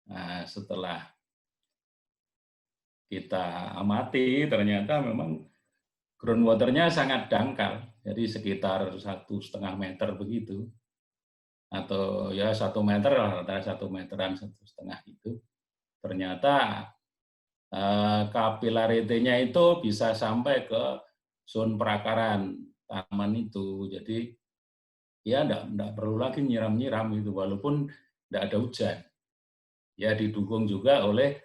Nah, setelah kita amati ternyata memang groundwater-nya sangat dangkal, jadi sekitar 1,5 meter begitu, atau ya 1 meter lah, rata 1 meteran 1,5 itu. Ternyata kapilarity-nya itu bisa sampai ke zona perakaran tanaman itu. Jadi ya enggak perlu lagi nyiram-nyiram itu, walaupun enggak ada hujan. Ya didukung juga oleh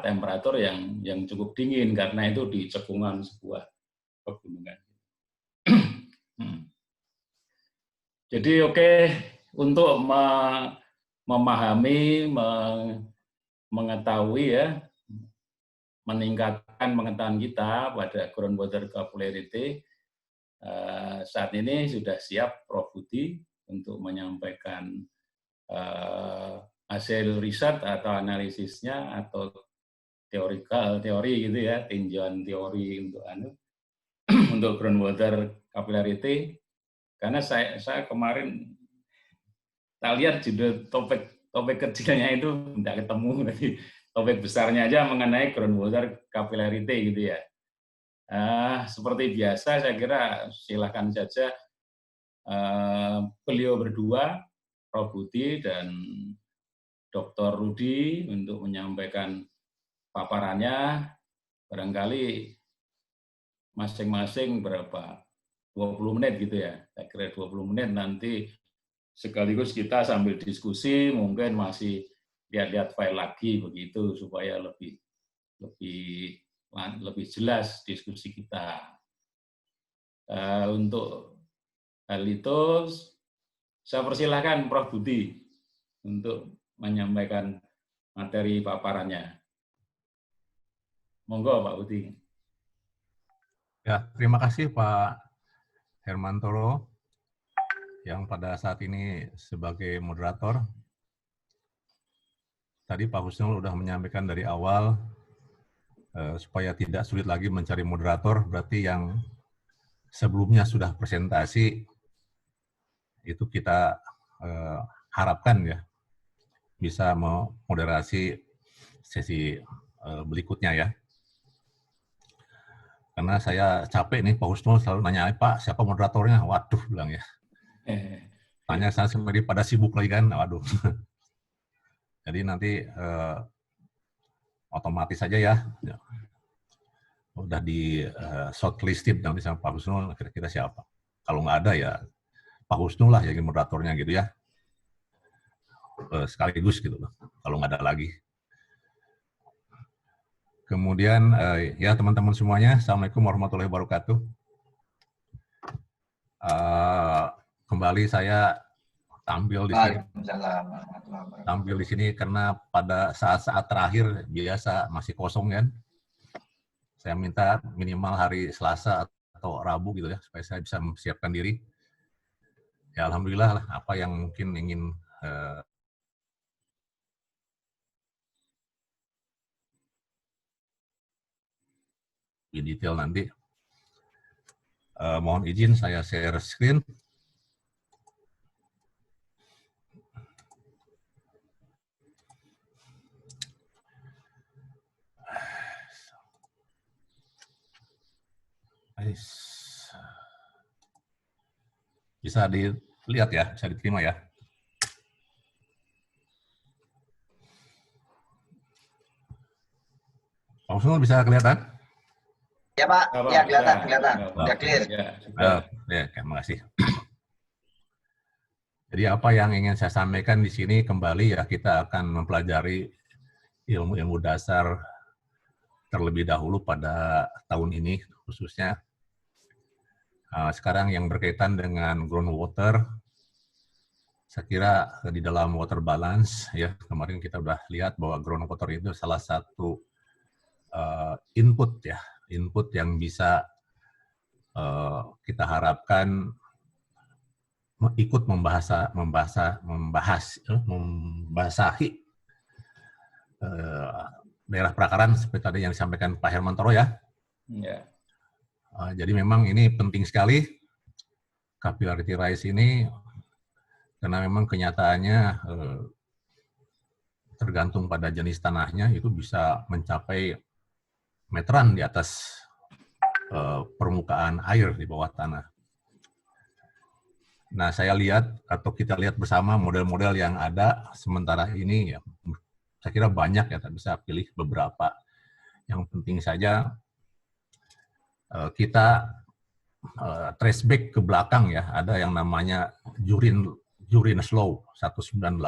temperatur yang cukup dingin karena itu di cekungan sebuah pegunungan. Jadi untuk memahami, mengetahui ya, meningkatkan pengetahuan kita pada groundwater capillarity, saat ini sudah siap Prof. Budi untuk menyampaikan hasil riset atau analisisnya atau teori gitu ya, tinjauan teori untuk untuk groundwater capillarity. Karena saya kemarin tak lihat judul topik kecilnya itu tidak ketemu, jadi topik besarnya aja mengenai groundwater capillarity gitu ya. Seperti biasa saya kira silakan saja beliau berdua, Prof. Budi dan Dr. Rudi untuk menyampaikan paparannya, barangkali masing-masing berapa? 20 menit gitu ya, saya kira 20 menit nanti sekaligus kita sambil diskusi, mungkin masih lihat-lihat file lagi begitu supaya lebih jelas diskusi kita. Untuk hal itu saya persilahkan Prof. Budi untuk menyampaikan materi paparannya. Monggo Pak Budi. Ya, terima kasih Pak Hermantoro yang pada saat ini sebagai moderator. Tadi Pak Husnul sudah menyampaikan dari awal supaya tidak sulit lagi mencari moderator, berarti yang sebelumnya sudah presentasi itu kita harapkan ya bisa memoderasi sesi berikutnya ya. Karena saya capek nih Pak Husnul selalu nanya, Pak siapa moderatornya? Waduh bilang ya. Tanya saya sendiri pada sibuk lagi kan, waduh. Jadi nanti otomatis saja ya. Udah di shortlisted nanti sama Pak Husnul kira-kira siapa. Kalau nggak ada ya Pak Husnul lah yang moderatornya gitu ya. Sekaligus gitu loh, kalau nggak ada lagi. Kemudian ya teman-teman semuanya, Assalamualaikum warahmatullahi wabarakatuh. Kembali saya tampil di sini karena pada saat-saat terakhir biasa masih kosong kan. Saya minta minimal hari Selasa atau Rabu gitu ya supaya saya bisa mempersiapkan diri. Ya alhamdulillah lah apa yang mungkin ingin di detail nanti. Mohon izin saya share screen. Bisa dilihat ya, bisa diterima ya. Pak Husnul bisa kelihatan? Ya Pak, ya kelihatan. Udah clear. Ya, terima kasih. Jadi apa yang ingin saya sampaikan di sini kembali ya kita akan mempelajari ilmu-ilmu dasar terlebih dahulu pada tahun ini khususnya. Sekarang yang berkaitan dengan groundwater, saya kira di dalam water balance ya kemarin kita sudah lihat bahwa groundwater itu salah satu input yang bisa kita harapkan ikut membasahi daerah perakaran seperti tadi yang disampaikan Pak Hermantoro ya. Ya. Jadi memang ini penting sekali capillarity rise ini karena memang kenyataannya tergantung pada jenis tanahnya itu bisa mencapai meteran di atas permukaan air di bawah tanah. Nah, saya lihat atau kita lihat bersama model-model yang ada sementara ini ya, saya kira banyak ya, tak bisa pilih beberapa. Yang penting saja kita trace back ke belakang ya, ada yang namanya Jurin's Law 1918.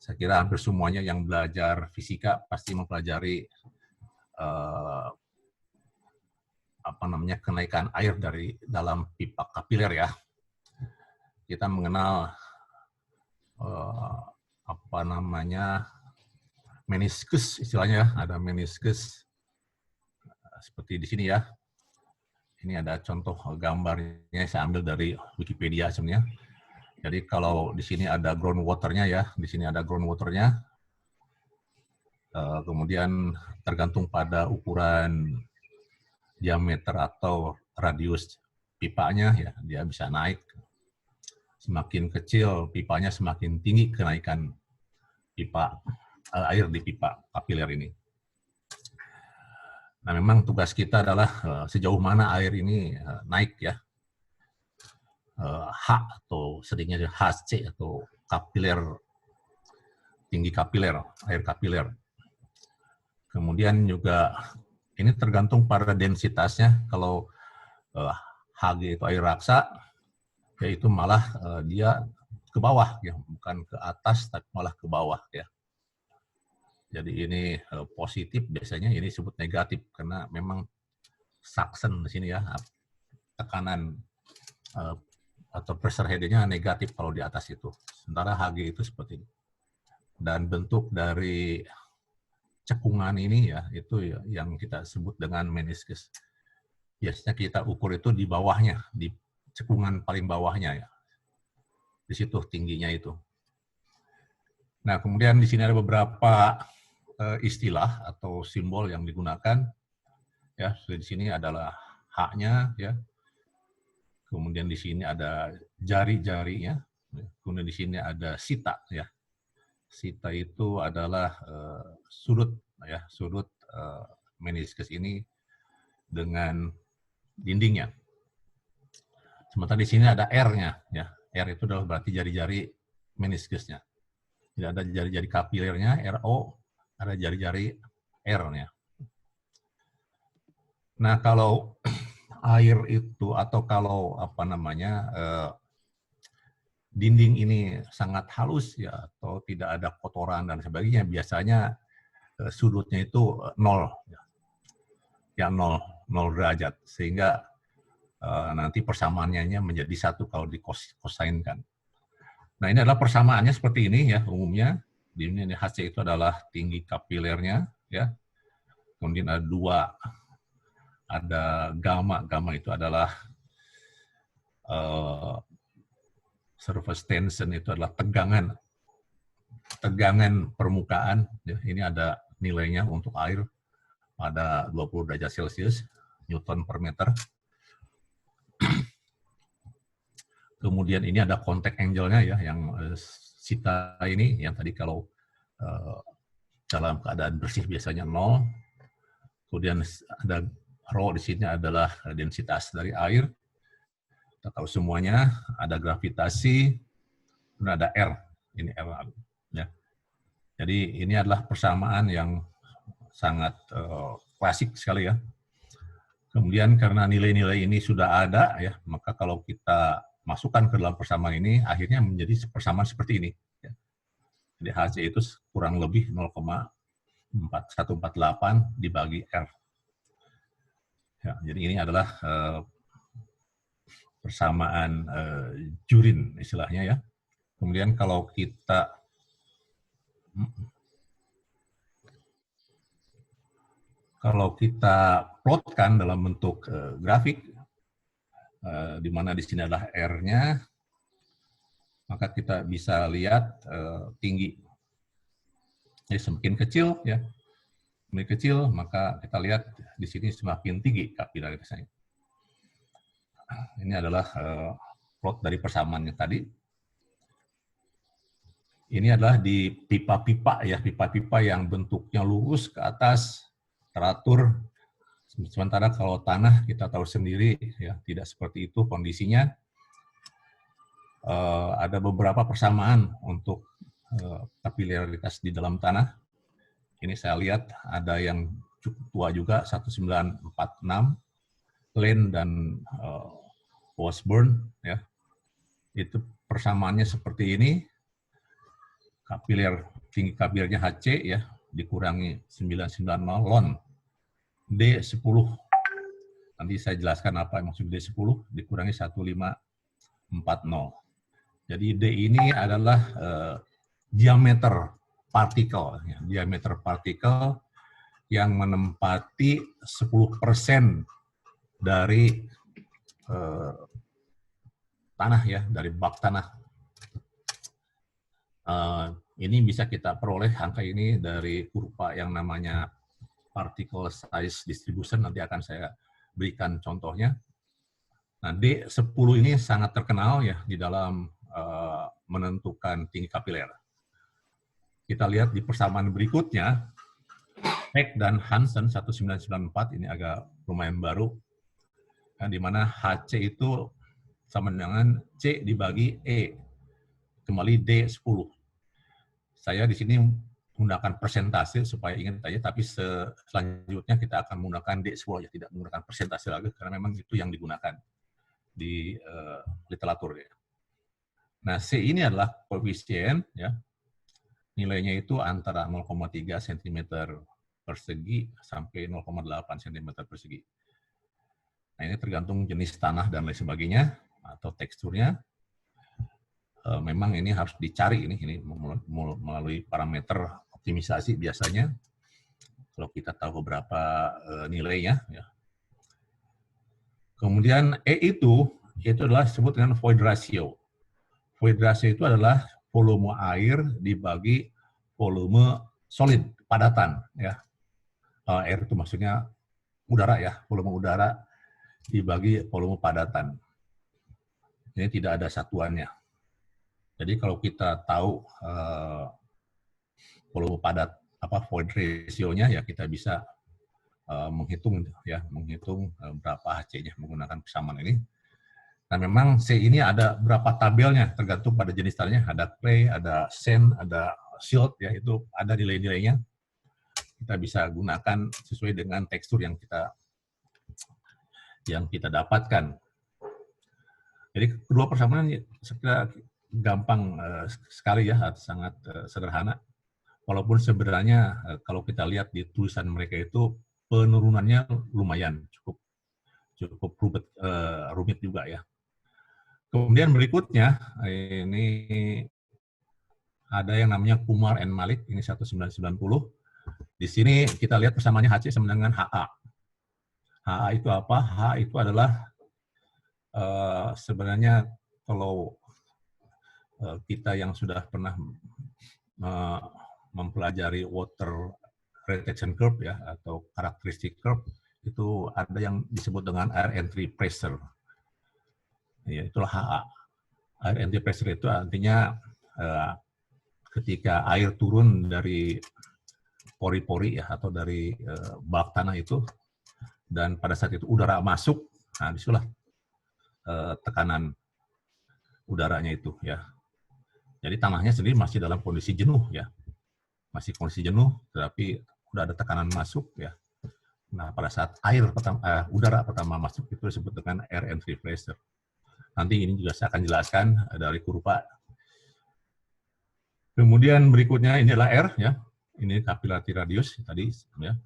Saya kira hampir semuanya yang belajar fisika pasti mempelajari kenaikan air dari dalam pipa kapiler ya. Kita mengenal meniskus istilahnya, ada meniskus seperti di sini ya. Ini ada contoh gambarnya, saya ambil dari Wikipedia sebenarnya. Jadi kalau di sini ada groundwater-nya ya, di sini ada groundwater-nya. Kemudian tergantung pada ukuran diameter atau radius pipanya ya, dia bisa naik. Semakin kecil pipanya, semakin tinggi kenaikan pipa air di pipa kapiler ini. Nah, memang tugas kita adalah sejauh mana air ini naik ya. H atau seringnya HC atau kapiler, tinggi kapiler, air kapiler. Kemudian juga ini tergantung pada densitasnya. Kalau Hg itu air raksa, yaitu malah dia ke bawah ya, bukan ke atas tapi malah ke bawah ya. Jadi ini positif, biasanya ini disebut negatif karena memang suction di sini ya, tekanan atau pressure head-nya negatif kalau di atas itu. Sementara Hg itu seperti ini. Dan bentuk dari cekungan ini ya, itu ya, yang kita sebut dengan meniskus. Biasanya kita ukur itu di bawahnya, di cekungan paling bawahnya ya. Di situ tingginya itu. Nah, kemudian di sini ada beberapa istilah atau simbol yang digunakan. Ya, di sini adalah H-nya ya. Kemudian di sini ada jari-jarinya. Kemudian di sini ada sita ya. Sita itu adalah sudut ya, sudut meniskus ini dengan dindingnya. Sementara di sini ada R-nya ya. R itu adalah berarti jari-jari meniskusnya. Tidak ada jari-jari kapilernya, RO, ada jari-jari R-nya. Nah, kalau air itu atau kalau dinding ini sangat halus ya, atau tidak ada kotoran dan sebagainya, biasanya sudutnya itu 0 ya, 0 derajat, sehingga nanti persamaannya menjadi 1 kalau dikosainkan. Nah, ini adalah persamaannya seperti ini ya, umumnya. Di sini HC itu adalah tinggi kapilernya ya. Kemudian ada 2, ada gamma. Gamma itu adalah surface tension, itu adalah tegangan permukaan ya. Ini ada nilainya untuk air pada 20 derajat Celcius, Newton per meter. Kemudian ini ada contact angle-nya ya, yang sita ini, yang tadi kalau dalam keadaan bersih biasanya 0. Kemudian ada rho di sini adalah densitas dari air. Kita tahu semuanya, ada gravitasi, kemudian ada R. Ini R ya. Jadi ini adalah persamaan yang sangat klasik sekali ya. Kemudian karena nilai-nilai ini sudah ada ya, maka kalau kita masukkan ke dalam persamaan ini, akhirnya menjadi persamaan seperti ini. Ya. Jadi HC itu kurang lebih 0,4148 dibagi R. Ya, jadi ini adalah persamaan Jurin istilahnya ya. Kemudian kalau kita plotkan dalam bentuk grafik, di mana di sini adalah R-nya, maka kita bisa lihat tinggi. Jadi semakin kecil ya, semakin kecil, maka kita lihat di sini semakin tinggi kapilaritasnya. Ini adalah plot dari persamaannya tadi. Ini adalah di pipa-pipa ya, pipa-pipa yang bentuknya lurus ke atas, teratur. Sementara kalau tanah kita tahu sendiri ya tidak seperti itu kondisinya. Ada beberapa persamaan untuk kapilaritas di dalam tanah. Ini saya lihat ada yang cukup tua juga 1946, Lane dan Washburn ya. Itu persamaannya seperti ini. Tinggi kapilirnya HC ya dikurangi 990 lon D10. Nanti saya jelaskan apa maksud D10 dikurangi 1540. Jadi D ini adalah diameter partikel ya, diameter partikel yang menempati 10% dari tanah ya, dari bak tanah. Ini bisa kita peroleh angka ini dari kurva yang namanya particle size distribution, nanti akan saya berikan contohnya. Nah, D10 ini sangat terkenal ya di dalam menentukan tinggi kapiler. Kita lihat di persamaan berikutnya, Peck dan Hansen 1994, ini agak lumayan baru, ya, di mana HC itu sama dengan C dibagi E, kembali D10. Saya di sini menggunakan persentase supaya ingat aja, tapi selanjutnya kita akan menggunakan D10 ya, tidak menggunakan persentase lagi karena memang itu yang digunakan di literatur ya. Nah, C ini adalah koefisien ya. Nilainya itu antara 0,3 cm persegi sampai 0,8 cm persegi. Nah, ini tergantung jenis tanah dan lain sebagainya atau teksturnya. Memang ini harus dicari ini melalui parameter optimisasi biasanya kalau kita tahu beberapa nilainya ya. Kemudian E itu adalah disebut dengan void ratio. Void ratio itu adalah volume air dibagi volume solid padatan ya. Air itu maksudnya udara ya, volume udara dibagi volume padatan. Ini tidak ada satuannya. Jadi kalau kita tahu volume padat void ratio-nya ya kita bisa menghitung berapa HC-nya menggunakan persamaan ini. Nah, memang C ini ada berapa tabelnya tergantung pada jenis tanahnya, ada clay, ada sand, ada silt ya, itu ada nilai-nilainya. Kita bisa gunakan sesuai dengan tekstur yang kita dapatkan. Jadi kedua persamaan sekira gampang sekali ya, sangat sederhana. Walaupun sebenarnya kalau kita lihat di tulisan mereka itu penurunannya lumayan cukup rumit juga ya. Kemudian berikutnya ini ada yang namanya Kumar and Malik, ini 1990. Di sini kita lihat persamaannya HC sama dengan HA. HA itu apa? HA itu adalah sebenarnya kalau kita yang sudah pernah mempelajari water retention curve ya atau karakteristik curve, itu ada yang disebut dengan air entry pressure. Ya, itulah HA. Air entry pressure itu artinya ketika air turun dari pori-pori ya atau dari bak tanah itu, dan pada saat itu udara masuk, nah disitulah tekanan udaranya itu ya. Jadi tanahnya sendiri masih dalam kondisi jenuh ya, masih kondisi jenuh, tetapi udah ada tekanan masuk ya. Nah pada saat udara pertama masuk itu disebut dengan air entry pressure. Nanti ini juga saya akan jelaskan dari kurva. Kemudian berikutnya ini adalah R ya, ini capillary radius tadi ya.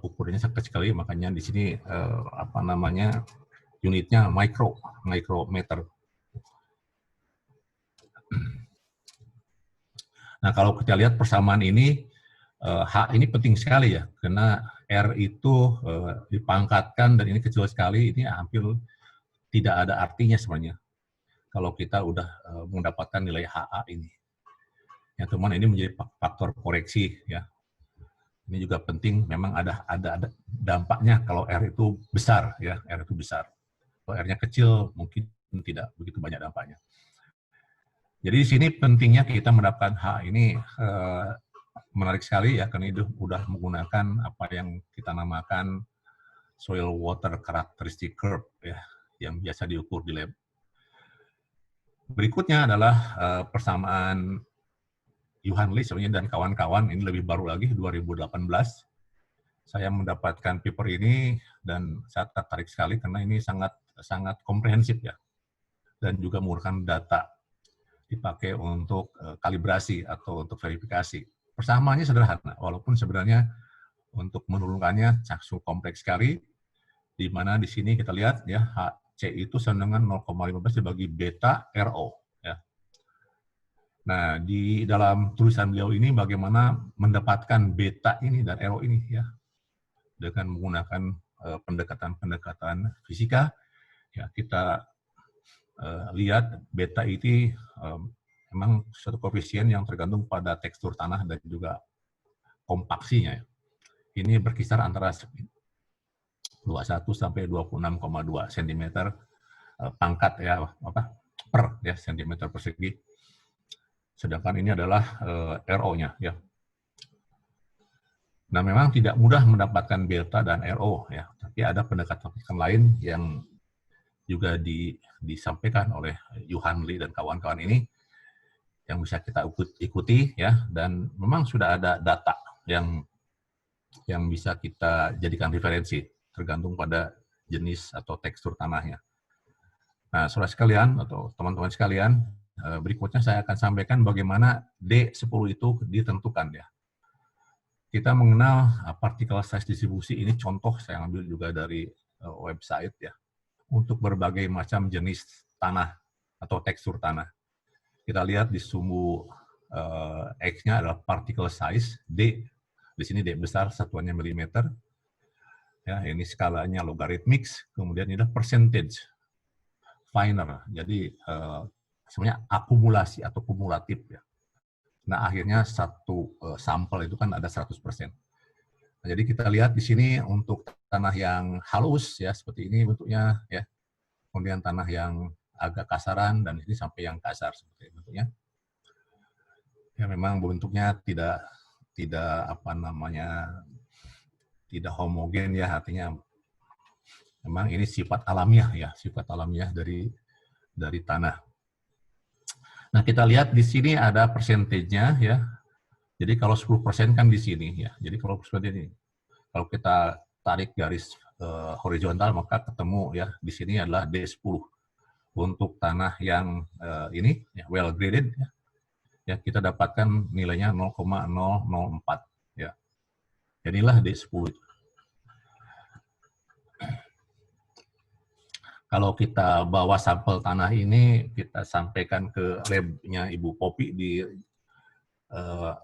Ukurannya sangat sekali, makanya di sini unitnya micrometer. Nah kalau kita lihat persamaan ini, H ini penting sekali ya, karena R itu dipangkatkan dan ini kecil sekali, ini hampir tidak ada artinya sebenarnya kalau kita udah mendapatkan nilai HA ini. Ya teman, ini menjadi faktor koreksi ya. Ini juga penting, memang ada dampaknya kalau R itu besar ya, R itu besar. Kalau R-nya kecil mungkin tidak begitu banyak dampaknya. Jadi di sini pentingnya kita mendapatkan ini menarik sekali ya, karena itu udah menggunakan apa yang kita namakan soil water characteristic curve ya, yang biasa diukur di lab. Berikutnya adalah persamaan Johan Lee sebenarnya dan kawan-kawan, ini lebih baru lagi 2018. Saya mendapatkan paper ini dan saya tertarik sekali karena ini sangat komprehensif ya, dan juga menggunakan data dipakai untuk kalibrasi atau untuk verifikasi. Persamaannya sederhana, walaupun sebenarnya untuk menurunkannya cukup kompleks sekali, di mana di sini kita lihat ya, HC itu sama dengan 0,15 dibagi beta RO. Ya. Nah, di dalam tulisan beliau ini bagaimana mendapatkan beta ini dan RO ini ya, dengan menggunakan pendekatan fisika. Ya, kita lihat beta itu memang suatu koefisien yang tergantung pada tekstur tanah dan juga kompaksinya. Ini berkisar antara 21 sampai 26,2 cm pangkat ya, per ya, cm persegi. Sedangkan ini adalah RO-nya ya. Nah, memang tidak mudah mendapatkan beta dan RO ya, tapi ada pendekatan lain yang juga disampaikan oleh Johan Lee dan kawan-kawan ini yang bisa kita ikuti ya, dan memang sudah ada data yang bisa kita jadikan referensi tergantung pada jenis atau tekstur tanahnya. Nah, saudara sekalian atau teman-teman sekalian, berikutnya saya akan sampaikan bagaimana D10 itu ditentukan ya. Kita mengenal particle size distribusi, ini contoh saya ambil juga dari website ya, untuk berbagai macam jenis tanah atau tekstur tanah. Kita lihat di sumbu X-nya adalah particle size, D, di sini D besar, satuannya milimeter. Ya, ini skalanya logaritmik, kemudian ini adalah percentage, finer, jadi sebenarnya akumulasi atau kumulatif ya. Nah, akhirnya satu sampel itu kan ada 100%. Nah, jadi kita lihat di sini untuk tanah yang halus ya, seperti ini bentuknya ya. Kemudian tanah yang agak kasaran dan ini sampai yang kasar seperti bentuknya. Ya, memang bentuknya tidak apa namanya, tidak homogen ya, artinya memang ini sifat alamiah ya, sifat alamiah dari tanah. Nah, kita lihat di sini ada persentasenya ya. Jadi kalau 10% kan di sini ya. Jadi kalau seperti ini, kalau kita tarik garis horizontal maka ketemu ya, di sini adalah D10 untuk tanah yang ini ya, well graded ya. Ya, kita dapatkan nilainya 0,004 ya. Jadilah D10. Kalau kita bawa sampel tanah ini, kita sampaikan ke labnya Ibu Popi di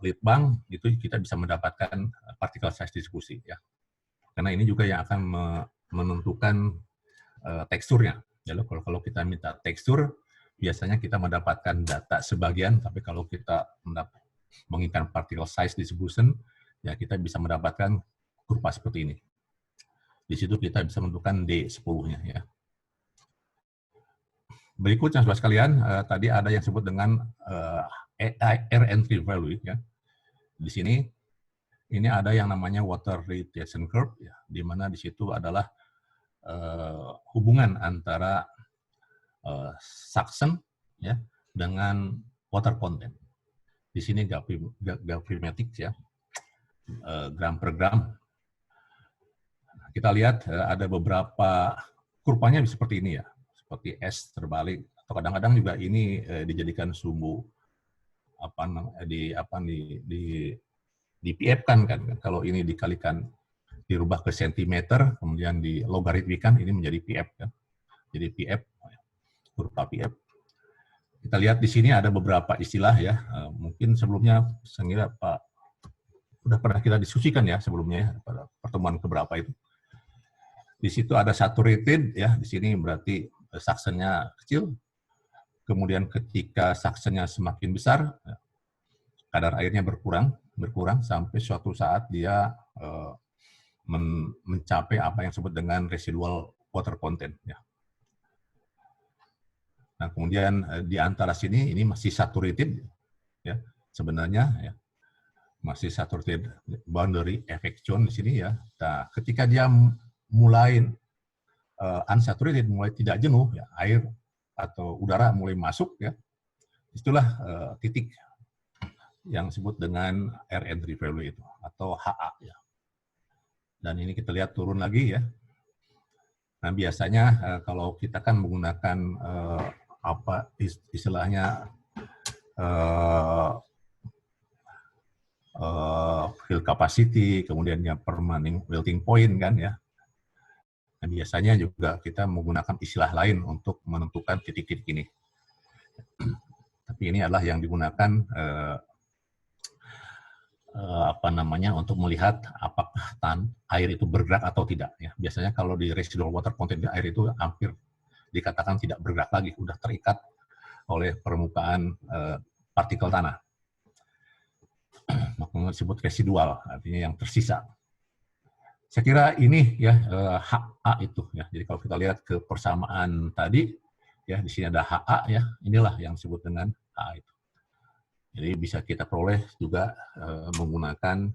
Litbang, itu kita bisa mendapatkan particle size distribusi ya. Karena ini juga yang akan menentukan teksturnya. Jadi kalau kita minta tekstur, biasanya kita mendapatkan data sebagian, tapi kalau kita menginginkan particle size distribution, ya kita bisa mendapatkan kurva seperti ini. Di situ kita bisa menentukan D10-nya ya. Berikutnya, saudara sekalian, tadi ada yang disebut dengan air entry value ya. Di sini ini ada yang namanya water radiation curve ya, di mana di situ adalah hubungan antara suction ya dengan water content. Di sini gravimetric ya, gram per gram. Kita lihat ada beberapa kurvanya seperti ini ya, seperti S terbalik, atau kadang-kadang juga ini dijadikan sumbu di PF-kan kan. Kalau ini dikalikan, dirubah ke sentimeter, kemudian di logaritmikan, ini menjadi PF kan. Jadi PF, kurva PF. Kita lihat di sini ada beberapa istilah ya. Mungkin sebelumnya saya kira Pak sudah pernah kita diskusikan ya sebelumnya ya, pada pertemuan keberapa itu. Di situ ada saturated ya, di sini berarti suction-nya kecil. Kemudian ketika suction-nya semakin besar, kadar airnya berkurang sampai suatu saat dia mencapai apa yang disebut dengan residual water content ya. Nah, kemudian di antara sini ini masih saturated ya sebenarnya ya. Masih saturated boundary effect zone di sini ya. Nah, ketika dia mulai unsaturated, mulai tidak jenuh ya, air atau udara mulai masuk ya. Itulah titik yang disebut dengan air entry value itu atau HA ya. Dan ini kita lihat turun lagi ya. Nah, biasanya kalau kita kan menggunakan apa istilahnya fill capacity, kemudian yang permanent melting point kan ya. Nah, biasanya juga kita menggunakan istilah lain untuk menentukan titik-titik ini. Tapi ini adalah yang digunakan apa namanya untuk melihat apakah air itu bergerak atau tidak ya. Biasanya kalau di residual water content air itu hampir dikatakan tidak bergerak lagi, sudah terikat oleh permukaan partikel tanah. Makanya disebut residual, artinya yang tersisa. Saya kira ini ya HA itu ya. Jadi kalau kita lihat ke persamaan tadi ya, di sini ada HA ya. Inilah yang disebut dengan HA itu. Jadi bisa kita peroleh juga menggunakan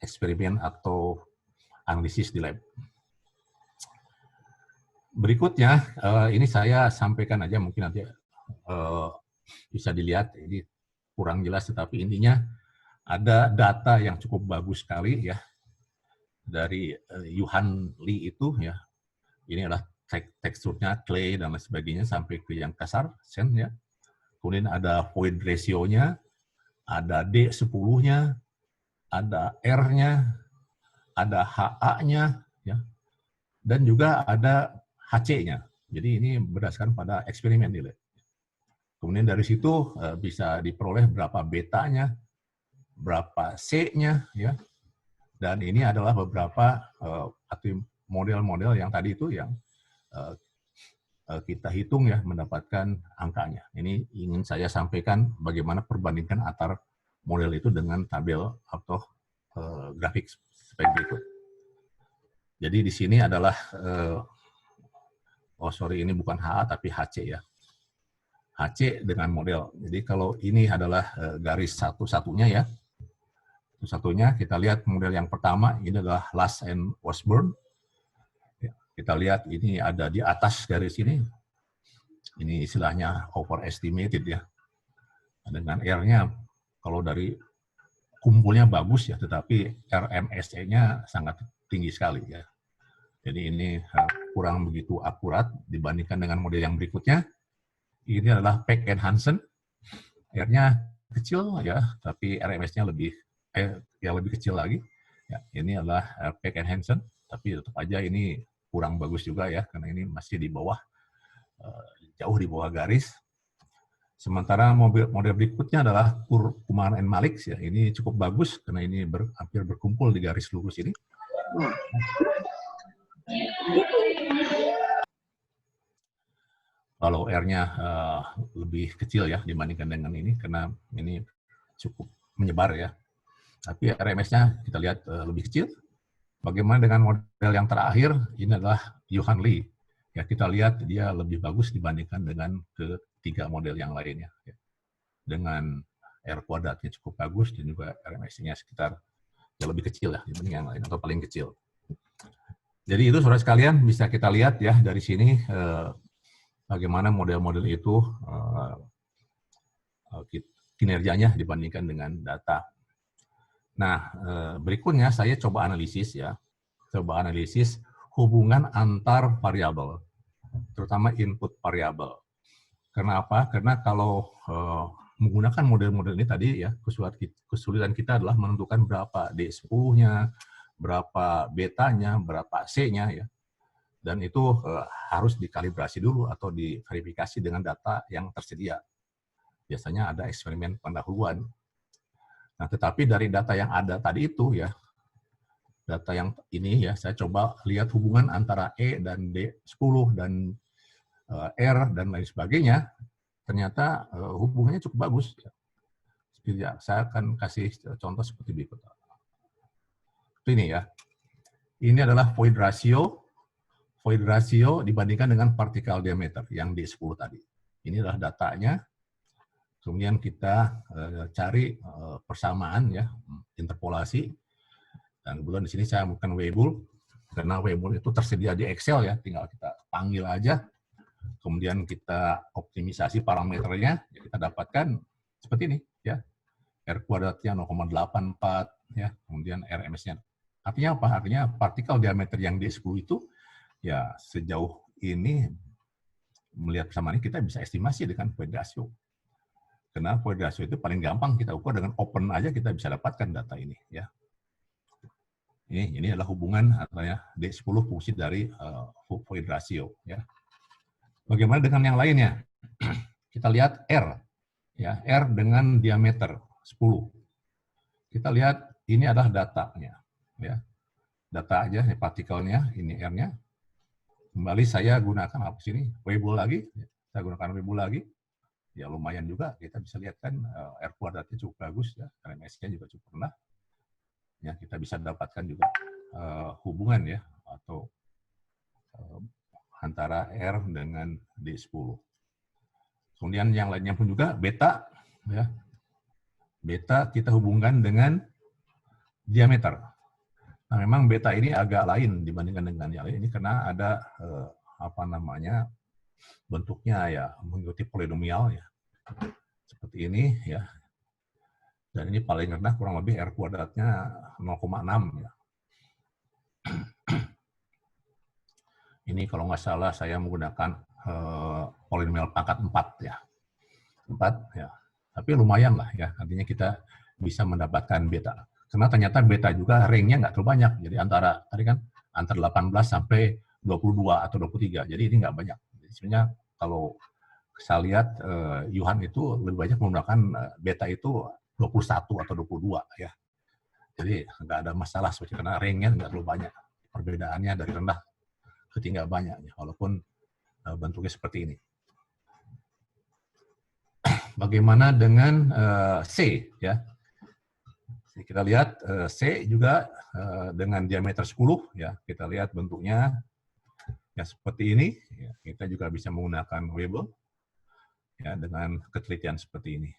eksperimen atau analisis di lab. Berikutnya, ini saya sampaikan aja, mungkin nanti bisa dilihat, ini kurang jelas, tetapi intinya ada data yang cukup bagus sekali ya dari Yuhan Lee itu ya. Ini adalah teksturnya clay dan lain sebagainya sampai ke yang kasar, sand ya. Kemudian ada void ratio-nya, ada D10-nya, ada R-nya, ada HA-nya, ya, dan juga ada HC-nya. Jadi ini berdasarkan pada eksperimen di lab. Kemudian dari situ bisa diperoleh berapa betanya, berapa C-nya, ya. Dan ini adalah beberapa model-model yang tadi itu yang kita hitung ya mendapatkan angkanya. Ini ingin saya sampaikan bagaimana perbandingan antar model itu dengan tabel atau grafik seperti berikut. Jadi di sini adalah ini bukan HA tapi HC ya. HC dengan model. Jadi kalau ini adalah garis satu-satunya ya. Satu-satunya kita lihat model yang pertama ini adalah Last and Washburn. Kita lihat ini ada di atas garis ini. Ini istilahnya overestimated ya. Dengan R-nya kalau dari kumpulnya bagus ya, tetapi RMSE-nya sangat tinggi sekali ya. Jadi ini kurang begitu akurat dibandingkan dengan model yang berikutnya. Ini adalah Peck and Hansen. R-nya kecil ya, tapi RMS-nya lebih kecil lagi. Ya, ini adalah Peck and Hansen, tapi tetap aja ini kurang bagus juga ya, karena ini masih di bawah, jauh di bawah garis. Sementara model berikutnya adalah Kumar and Malik ya, ini cukup bagus karena ini hampir berkumpul di garis lurus ini. Kalau R-nya lebih kecil ya dibandingkan dengan ini, karena ini cukup menyebar ya. Tapi RMS-nya kita lihat lebih kecil. Bagaimana dengan model yang terakhir? Ini adalah Yuhan Lee. Ya, kita lihat dia lebih bagus dibandingkan dengan ketiga model yang lainnya. Ya. Dengan R kuadratnya cukup bagus dan juga RMS-nya sekitar ya lebih kecil ya dibanding yang lain atau paling kecil. Jadi itu saudara sekalian bisa kita lihat ya dari sini bagaimana model-model itu kinerjanya dibandingkan dengan data. Nah, berikutnya saya coba analisis ya. Coba analisis hubungan antar variabel, terutama input variabel. Kenapa? Karena kalau menggunakan model-model ini tadi ya, kesulitan kita adalah menentukan berapa D10-nya, berapa betanya, berapa C-nya ya. Dan itu harus dikalibrasi dulu atau diverifikasi dengan data yang tersedia. Biasanya ada eksperimen pendahuluan. Nah, tetapi dari data yang ada tadi itu ya, data yang ini ya, saya coba lihat hubungan antara E dan D10 dan R dan lain sebagainya, ternyata hubungannya cukup bagus. Ya, saya akan kasih contoh seperti berikut. Ini ya, ini adalah void ratio void ratio dibandingkan dengan particle diameter yang di 10 tadi. Ini adalah datanya. Kemudian kita cari persamaan ya, interpolasi. Dan kebetulan di sini saya menggunakan Weibull karena Weibull itu tersedia di Excel ya, tinggal kita panggil aja. Kemudian kita optimisasi parameternya, ya kita dapatkan seperti ini ya. R kuadratnya 0,84 ya, kemudian RMS-nya. Artinya apa? Artinya partikel diameter yang D10 itu ya sejauh ini melihat persamaan ini kita bisa estimasi dengan void ratio. Karena void ratio itu paling gampang kita ukur dengan open aja kita bisa dapatkan data ini ya. Ini adalah hubungan antara D10 fungsi dari void ratio ya. Bagaimana dengan yang lainnya? Kita lihat R ya, R dengan diameter 10. Kita lihat ini adalah datanya ya. Data aja partikelnya, ini R-nya. Kembali saya gunakan apa sini? Weibull lagi. Saya gunakan Weibull lagi. Ya lumayan juga kita bisa lihat kan R kuadratnya cukup bagus ya, RMS-nya juga cukup rendah. Ya, kita bisa dapatkan juga hubungan ya atau antara R dengan D10. Kemudian yang lainnya pun juga beta ya. Beta kita hubungkan dengan diameter. Nah, memang beta ini agak lain dibandingkan dengan yang lain ini karena ada apa namanya bentuknya ya mengikuti polinomial ya. Seperti ini ya. Dan ini paling rendah kurang lebih R kuadratnya 0,6 ya. Ini kalau nggak salah saya menggunakan polinomial pangkat 4 ya. 4 ya. Tapi lumayan lah ya, artinya kita bisa mendapatkan beta. Karena ternyata beta juga range-nya nggak terlalu banyak. Jadi antara tadi kan antara 18 sampai 22 atau 23. Jadi ini nggak banyak. Jadi sebenarnya kalau saya lihat Yuhan itu lebih banyak menggunakan beta itu 21 atau 22 ya. Jadi nggak ada masalah seperti karena range-nya nggak terlalu banyak. Perbedaannya dari rendah ke tinggi banyak ya, walaupun bentuknya seperti ini. Bagaimana dengan C ya? Kita lihat C juga dengan diameter 10 ya. Kita lihat bentuknya ya seperti ini. Ya, kita juga bisa menggunakan Weibull ya dengan ketelitian seperti ini.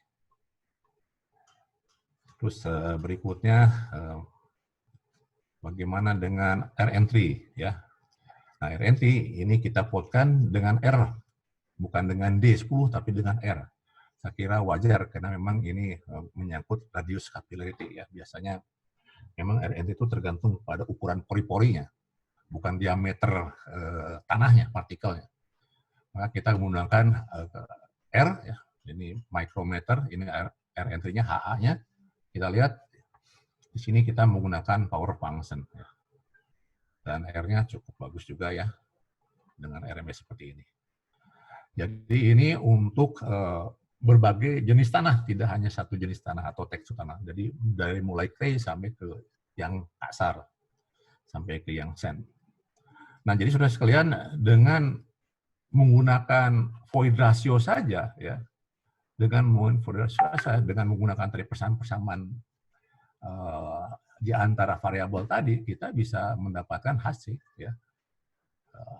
Terus berikutnya bagaimana dengan RN3 ya? Nah, RN3 ini kita plotkan dengan R, bukan dengan D10 tapi dengan R. Saya kira wajar karena memang ini menyangkut radius capillarity ya. Biasanya memang RN itu tergantung pada ukuran pori-porinya, bukan diameter tanahnya, partikelnya. Maka kita menggunakan R ya. Ini micrometer, ini RN3-nya, HA-nya. Kita lihat di sini kita menggunakan power function ya. Dan R-nya cukup bagus juga ya dengan RMS seperti ini. Jadi ini untuk berbagai jenis tanah, tidak hanya satu jenis tanah atau tekstur tanah. Jadi dari mulai clay sampai ke yang kasar, sampai ke yang sand. Nah, jadi saudara sekalian, dengan menggunakan void ratio saja, ya, dengan menggunakan tadi persamaan di antara variabel tadi, kita bisa mendapatkan hasil, ya.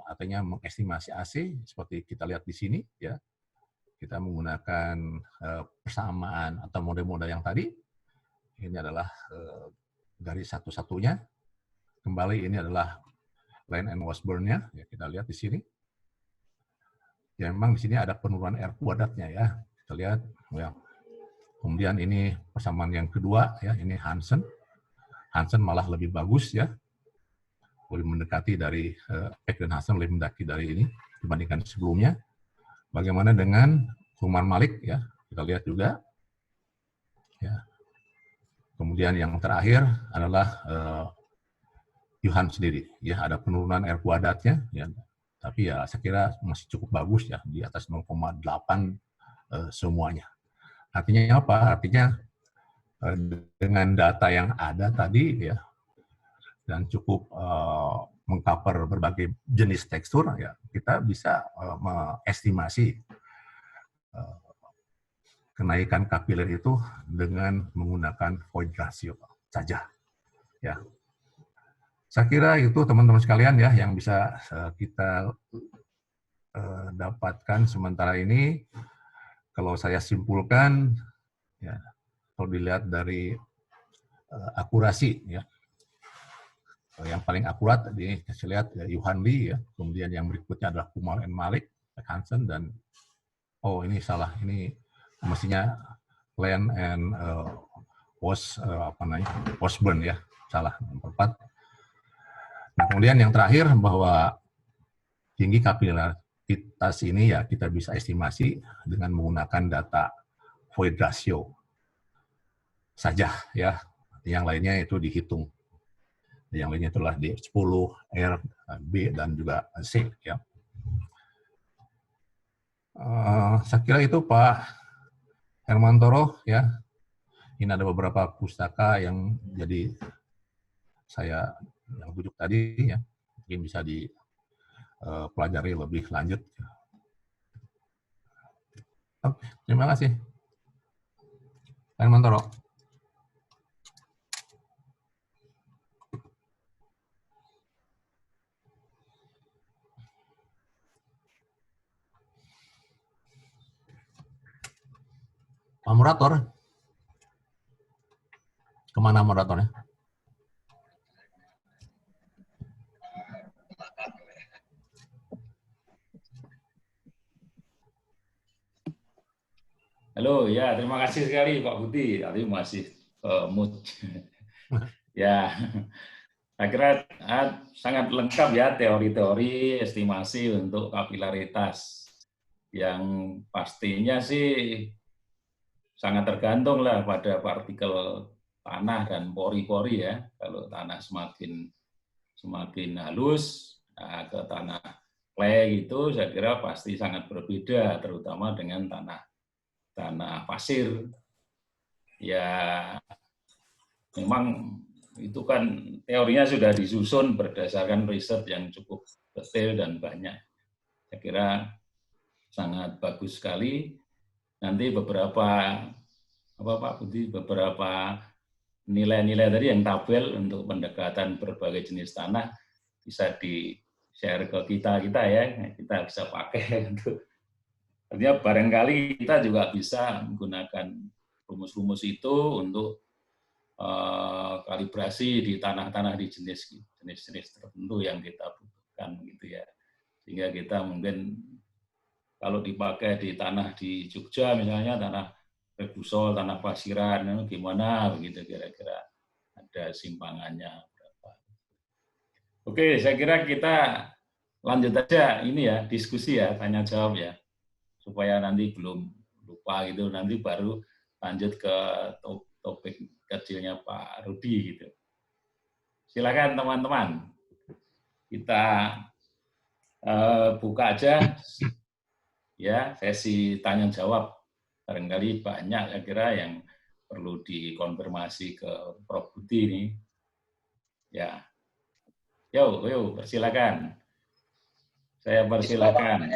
Artinya mengestimasi AC seperti kita lihat di sini, ya. Kita menggunakan persamaan atau model-model yang tadi. Ini adalah garis satu-satunya. Kembali ini adalah Lane and Washburn-nya. Ya, kita lihat di sini. Ya, memang di sini ada penurunan R kuadratnya ya. Kita lihat. Ya. Kemudian ini persamaan yang kedua, ya. Ini Hansen. Hansen malah lebih bagus ya. Lebih mendekati dari Peck dan Hansen lebih mendekati dari ini dibandingkan sebelumnya. Bagaimana dengan Human Malik ya, kita lihat juga. Ya. Kemudian yang terakhir adalah Yuhan sendiri. Ya, ada penurunan R kuadratnya. Ya. Tapi ya saya kira masih cukup bagus ya, di atas 0,8 semuanya. Artinya apa? Artinya dengan data yang ada tadi ya, dan cukup mengcover berbagai jenis tekstur, ya kita bisa mengestimasi kenaikan kapiler itu dengan menggunakan void ratio saja. Ya. Saya kira itu teman-teman sekalian ya yang bisa kita dapatkan sementara ini. Kalau saya simpulkan, ya, kalau dilihat dari akurasi, ya, yang paling akurat ini saya lihat ya, Yuhan Lee, ya, kemudian yang berikutnya adalah Kumar and Malik, Hansen, dan ini salah, ini mestinya Len and Osborne, ya, salah nomor 4. Nah, kemudian yang terakhir bahwa tinggi kapilaritas ini ya kita bisa estimasi dengan menggunakan data void ratio saja, ya. Yang lainnya itu dihitung. Yang lainnya itulah D10, R, B, dan juga C, ya. Saya kira itu Pak Hermantoro, ya. Ini ada beberapa pustaka yang jadi saya yang tujuh tadi, ya, mungkin bisa dipelajari lebih lanjut. Terima kasih, Pak Hermantoro. Pak Moderator, kemana moderatornya? Halo, ya terima kasih sekali Pak Budi. Tadi masih mood. Ya, saya kira sangat lengkap ya teori-teori estimasi untuk kapilaritas. Yang pastinya sih sangat tergantung lah pada partikel tanah dan pori-pori ya. Kalau tanah semakin halus, ke tanah clay itu saya kira pasti sangat berbeda, terutama dengan tanah pasir. Ya, memang itu kan teorinya sudah disusun berdasarkan riset yang cukup detail dan banyak. Saya kira sangat bagus sekali. Nanti beberapa nilai-nilai tadi yang tabel untuk pendekatan berbagai jenis tanah bisa di-share ke kita ya, kita bisa pakai untuk. Artinya barangkali kita juga bisa menggunakan rumus-rumus itu untuk kalibrasi di tanah-tanah di jenis-jenis tertentu yang kita butuhkan gitu ya. Sehingga kita mungkin kalau dipakai di tanah di Jogja misalnya, tanah rebusol, tanah pasiran, gimana begitu kira-kira ada simpangannya berapa. Oke, saya kira kita lanjut aja ini ya, diskusi ya, tanya jawab ya. Supaya nanti belum lupa gitu, nanti baru lanjut ke topik kecilnya Pak Rudi gitu. Silakan teman-teman, kita buka aja ya sesi tanya jawab. Barangkali banyak saya kira yang perlu dikonfirmasi ke Prof. Budi ini. Ya, yuk persilakan. Saya persilakan.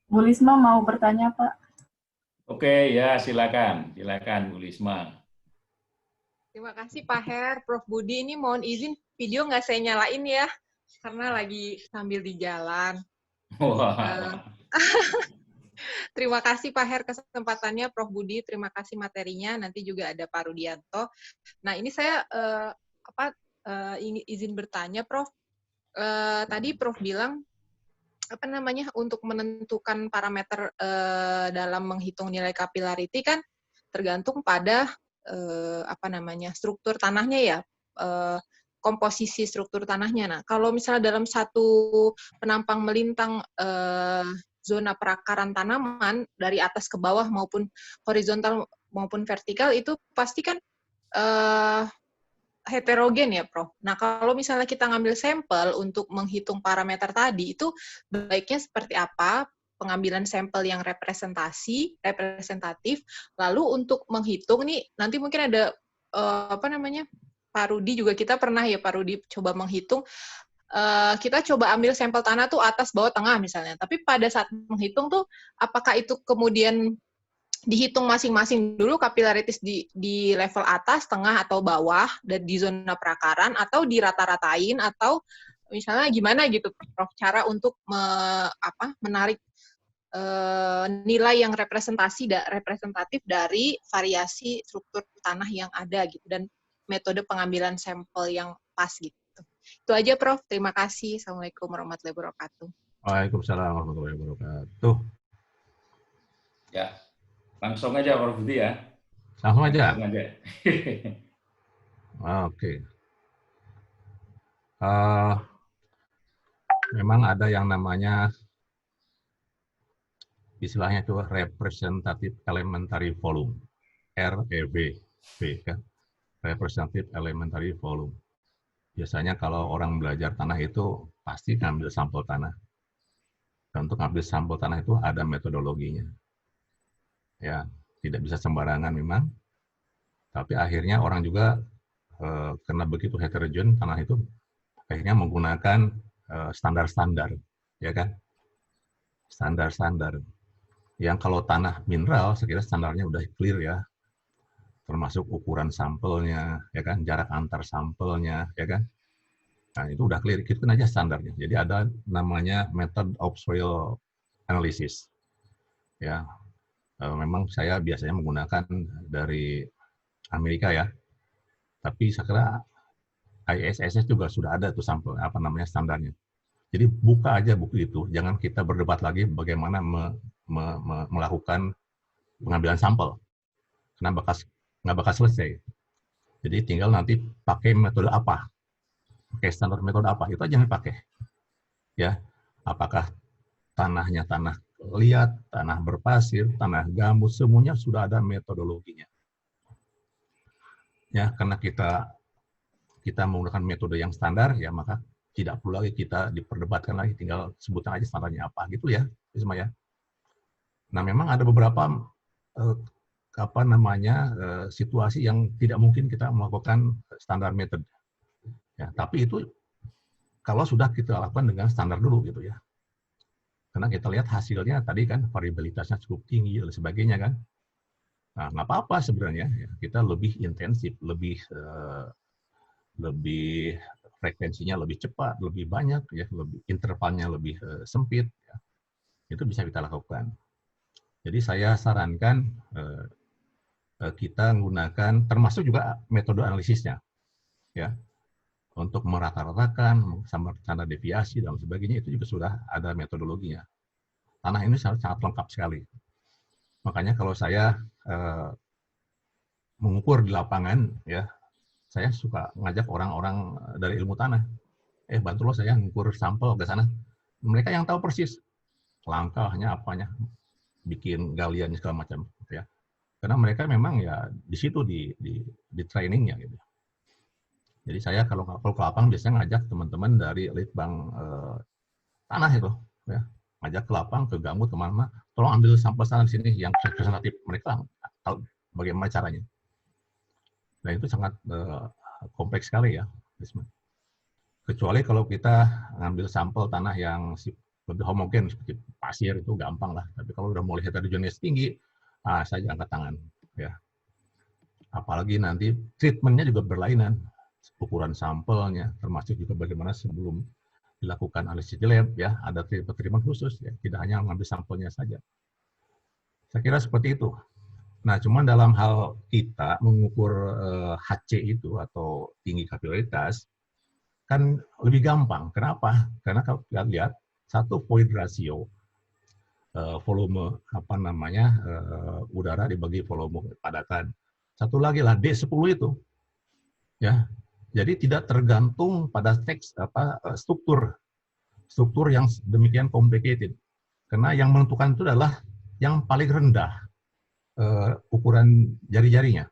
Bu Lisma mau bertanya, Pak? Oke, ya silakan Bu Lisma. Terima kasih Pak Her, Prof. Budi. Ini mohon izin video nggak saya nyalain ya, karena lagi sambil di jalan. Wah. Terima kasih Pak Her kesempatannya, Prof. Budi. Terima kasih materinya. Nanti juga ada Pak Rudianto. Nah ini saya izin bertanya, Prof. Tadi Prof bilang untuk menentukan parameter dalam menghitung nilai capillarity kan tergantung pada struktur tanahnya ya, komposisi struktur tanahnya. Nah, kalau misalnya dalam satu penampang melintang zona perakaran tanaman dari atas ke bawah maupun horizontal maupun vertikal itu pasti kan heterogen ya, Prof. Nah, kalau misalnya kita ngambil sampel untuk menghitung parameter tadi, itu baiknya seperti apa? Pengambilan sampel yang representatif, lalu untuk menghitung nih, nanti mungkin ada, Pak Rudi juga kita pernah ya, Pak Rudi coba menghitung, kita coba ambil sampel tanah tuh atas, bawah, tengah misalnya, tapi pada saat menghitung tuh, apakah itu kemudian dihitung masing-masing dulu kapilaritis di level atas, tengah, atau bawah, dan di zona perakaran, atau dirata-ratain, atau misalnya gimana gitu, Prof, cara untuk menarik nilai yang representatif dari variasi struktur tanah yang ada gitu, dan metode pengambilan sampel yang pas gitu. Itu aja, Prof. Terima kasih. Assalamualaikum warahmatullahi wabarakatuh. Waalaikumsalam warahmatullahi wabarakatuh. Ya, langsung aja Prof Budi ya. Langsung aja. Langsung aja. Oke. Memang ada yang namanya istilahnya itu representative elementary volume, REV, kan? Representative elementary volume. Biasanya kalau orang belajar tanah itu pasti ngambil sampel tanah. Dan untuk ngambil sampel tanah itu ada metodologinya. Ya, tidak bisa sembarangan memang. Tapi akhirnya orang juga karena begitu heterogen tanah itu akhirnya menggunakan standar-standar, ya kan? Standar-standar. Yang kalau tanah mineral, saya kira standarnya udah clear ya, termasuk ukuran sampelnya, ya kan, jarak antar sampelnya, ya kan. Nah itu udah clear, itu kan aja standarnya. Jadi ada namanya method of soil analysis. Ya, memang saya biasanya menggunakan dari Amerika ya, tapi saya kira ISSS juga sudah ada tuh sampel apa namanya standarnya. Jadi buka aja buku itu, jangan kita berdebat lagi bagaimana melakukan pengambilan sampel, karena nggak bakal selesai. Jadi tinggal nanti pakai metode apa, pakai standar metode apa, itu aja yang dipakai. Ya, apakah tanahnya tanah liat, tanah berpasir, tanah gambut, semuanya sudah ada metodologinya. Ya, karena kita menggunakan metode yang standar, ya maka tidak perlu lagi kita diperdebatkan lagi, tinggal sebutkan aja standarnya apa, gitu ya, Isma ya. Nah, memang ada beberapa situasi yang tidak mungkin kita melakukan standar method. Ya, tapi itu kalau sudah kita lakukan dengan standar dulu gitu ya. Karena kita lihat hasilnya tadi kan variabilitasnya cukup tinggi dan sebagainya kan. Nah, nggak apa-apa sebenarnya ya. Kita lebih intensif, lebih frekuensinya lebih cepat, lebih banyak ya, lebih intervalnya lebih sempit ya. Itu bisa kita lakukan. Jadi saya sarankan kita menggunakan termasuk juga metode analisisnya ya. Untuk merata-ratakan sama standar deviasi dan sebagainya itu juga sudah ada metodologinya. Tanah ini sangat lengkap sekali. Makanya kalau saya mengukur di lapangan ya, saya suka ngajak orang-orang dari ilmu tanah. Bantu lo saya mengukur sampel ke sana. Mereka yang tahu persis langkahnya apanya, bikin galian segala macam ya. Karena mereka memang ya di situ di trainingnya gitu. Jadi saya kalau ke lapang biasanya ngajak teman-teman dari litbang tanah itu, ya, ngajak ke lapang, ke gambut, kemana-mana, tolong ambil sampel sana di sini yang representatif mereka, tahu bagaimana caranya. Nah itu sangat kompleks sekali ya, kecuali kalau kita ngambil sampel tanah yang lebih homogen seperti pasir itu gampang lah. Tapi kalau udah mulai heterogeneous tinggi, saya angkat tangan, ya. Apalagi nanti treatmentnya juga berlainan. Ukuran sampelnya, termasuk juga bagaimana sebelum dilakukan analisis di lab, ya, ada treatment khusus, ya, tidak hanya mengambil sampelnya saja. Saya kira seperti itu. Nah, cuman dalam hal kita mengukur HC itu atau tinggi kapilaritas, kan lebih gampang. Kenapa? Karena kalau kita lihat satu void ratio volume udara dibagi volume padatan. Satu lagi lah D10 itu, ya. Jadi tidak tergantung pada struktur yang demikian complicated. Karena yang menentukan itu adalah yang paling rendah ukuran jari-jarinya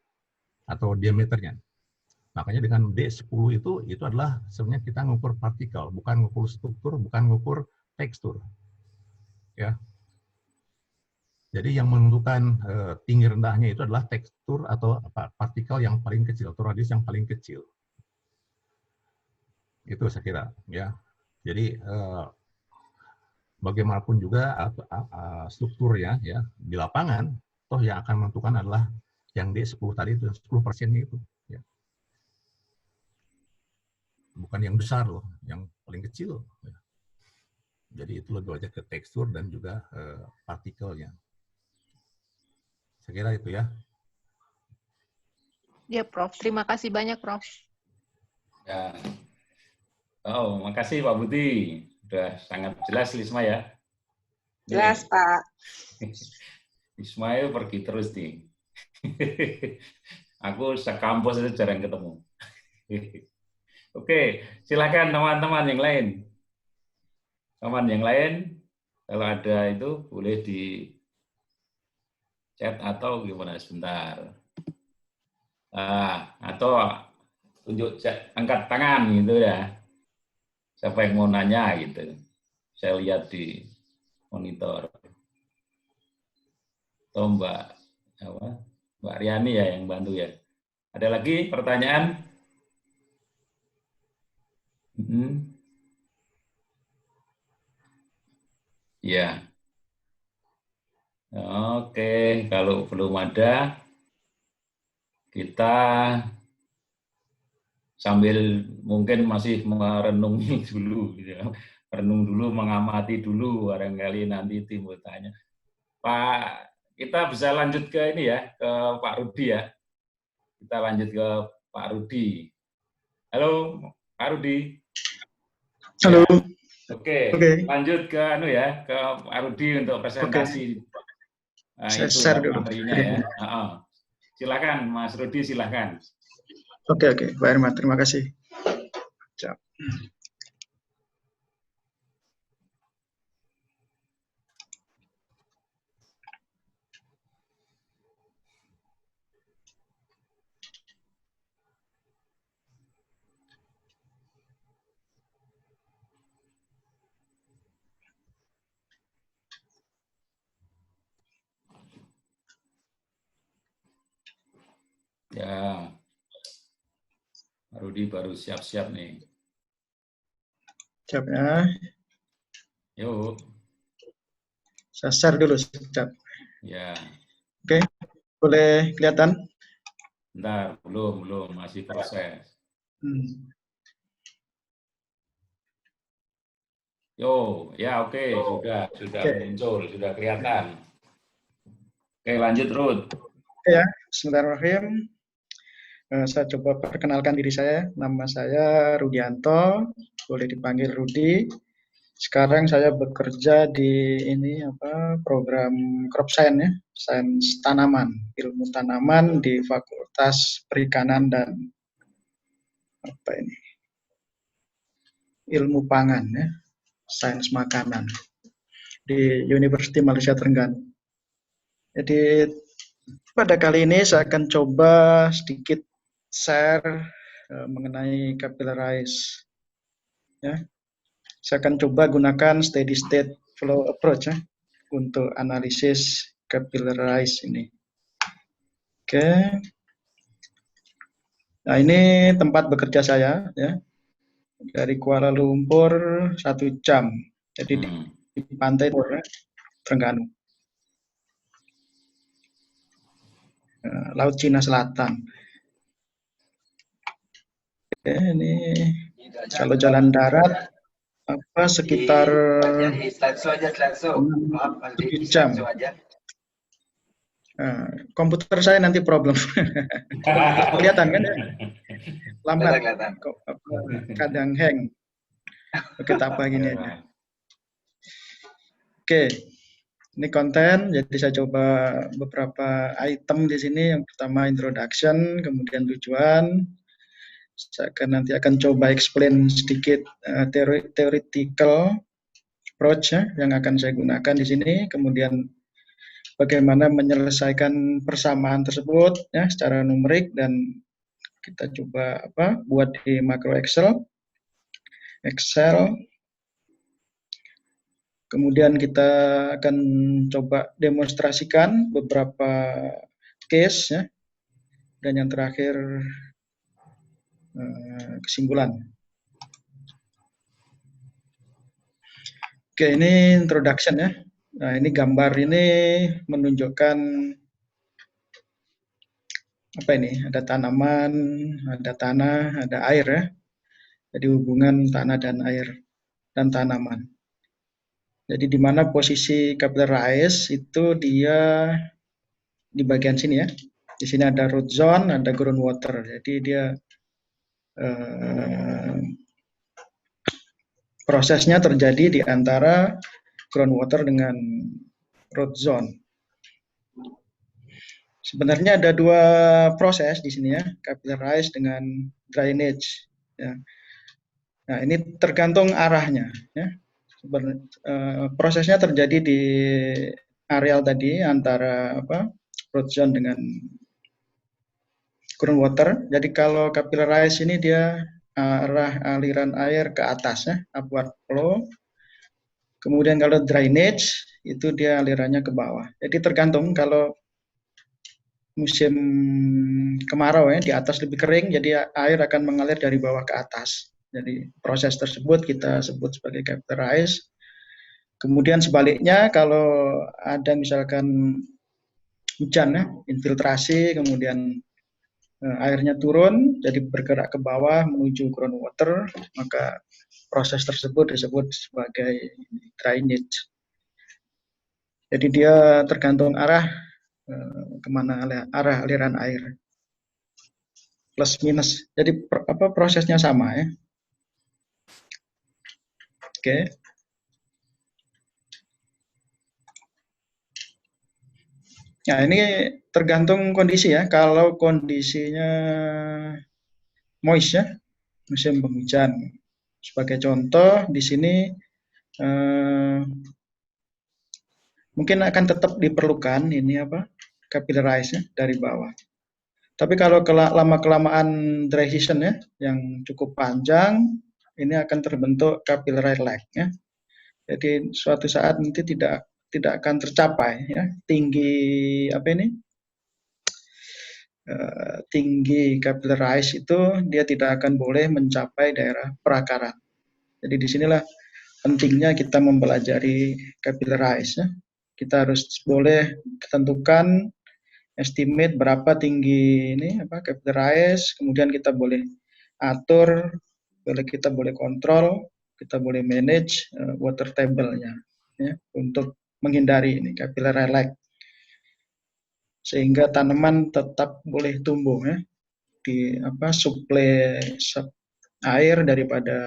atau diameternya. Makanya dengan D10 itu adalah sebenarnya kita mengukur partikel, bukan mengukur struktur, bukan mengukur tekstur. Ya. Jadi yang menentukan tinggi rendahnya itu adalah tekstur atau partikel yang paling kecil, atau radius yang paling kecil. Itu saya kira, ya. Jadi bagaimanapun juga strukturnya ya di lapangan toh yang akan menentukan adalah yang D10 tadi itu, 10%-nya itu. Ya. Bukan yang besar loh, yang paling kecil. Ya. Jadi itu lebih banyak ke tekstur dan juga partikelnya. Saya kira itu ya. Ya, Prof. Terima kasih banyak, Prof. Ya. Oh, makasih Pak Budi. Sudah sangat jelas Lisma ya. Jelas, Pak. Ismail pergi terus nih. Aku sekampus itu jarang ketemu. Oke, silakan teman-teman yang lain. Teman yang lain, kalau ada itu boleh di chat atau gimana sebentar. Atau tunjuk angkat tangan gitu ya. Siapa yang mau nanya gitu. Saya lihat di monitor. Atau Mbak Riani ya yang bantu ya. Ada lagi pertanyaan? Ya. Oke, kalau belum ada, kita sambil mungkin masih merenungi dulu, gitu ya. Merenung dulu, mengamati dulu, barangkali nanti timbul tanya. Pak, kita bisa lanjut ke ini ya, ke Pak Rudi ya. Kita lanjut ke Pak Rudi. Halo, Pak Rudi. Halo. Ya. Oke, lanjut ke ke Pak Rudi untuk presentasi. Nah, saya itu share dulu. materinya ya. Silakan, Mas Rudi, silakan. Oke, Pak Herman, terima kasih. Ya, Pak Rudi baru siap-siap nih. Siap ya. Yuk. Saya share dulu, siap. Ya. Oke, boleh kelihatan? Bentar, belum, masih proses. Yo, ya oke, sudah muncul, sudah kelihatan. Oke, lanjut Ruth. Oke ya, bismillahirrahmanirrahim. Saya coba perkenalkan diri saya. Nama saya Rudianto, boleh dipanggil Rudi. Sekarang saya bekerja di program crop science ya, sains tanaman, ilmu tanaman di Fakultas Perikanan dan ilmu pangan ya, sains makanan di University Malaysia Trengganu. Jadi pada kali ini saya akan coba sedikit share mengenai capillarize. Ya. Saya akan coba gunakan steady state flow approach ya, untuk analisis capillarize ini. Oke. Nah, ini tempat bekerja saya ya. Dari Kuala Lumpur 1 jam. Jadi di pantai Trengganu. Laut Cina Selatan. Oke, ini kalau jalan darat sekitar 7 jam. Komputer saya nanti problem. Kelihatan kan? Lambat. Kadang hang. Oke, tak apa gini aja. Oke. Ini konten, jadi saya coba beberapa item di sini. Yang pertama introduction, kemudian tujuan. Saya nanti akan coba explain sedikit theoretical approach ya, yang akan saya gunakan di sini. Kemudian bagaimana menyelesaikan persamaan tersebut ya secara numerik, dan kita coba buat di makro Excel. Kemudian kita akan coba demonstrasikan beberapa case ya, dan yang terakhir kesimpulan. Oke, ini introduction ya. Nah, ini gambar ini menunjukkan apa ini? Ada tanaman, ada tanah, ada air ya. Jadi hubungan tanah dan air dan tanaman. Jadi di mana posisi capillarize itu dia di bagian sini ya. Di sini ada root zone, ada groundwater. Jadi dia prosesnya terjadi di antara groundwater dengan root zone. Sebenarnya ada dua proses di sini ya, capillarize dengan drainage. Ya. Nah ini tergantung arahnya. Ya. Prosesnya terjadi di areal tadi antara root zone dengan groundwater. Jadi kalau capillarize ini dia arah aliran air ke atas ya, upward flow. Kemudian kalau drainage itu dia alirannya ke bawah. Jadi tergantung kalau musim kemarau ya, di atas lebih kering, jadi air akan mengalir dari bawah ke atas. Jadi proses tersebut kita sebut sebagai capillarize. Kemudian sebaliknya kalau ada misalkan hujan ya, infiltrasi, kemudian airnya turun, jadi bergerak ke bawah menuju groundwater, maka proses tersebut disebut sebagai drainage. Jadi dia tergantung arah kemana arah aliran air, plus minus. Jadi prosesnya sama ya. Oke. Nah ini tergantung kondisi ya. Kalau kondisinya moist ya, musim penghujan. Sebagai contoh di sini mungkin akan tetap diperlukan ini capillarize ya, dari bawah. Tapi kalau lama-kelamaan dry season ya, yang cukup panjang, ini akan terbentuk capillary lag ya. Jadi suatu saat nanti tidak akan tercapai ya tinggi tinggi capillarize itu dia tidak akan boleh mencapai daerah perakaran. Jadi disinilah pentingnya kita mempelajari capillarize ya. Kita harus boleh tentukan estimate berapa tinggi ini capillarize, kemudian kita boleh atur, kita boleh kontrol, kita boleh manage water table-nya ya, untuk menghindari ini capillary lag, sehingga tanaman tetap boleh tumbuh ya di suplai air daripada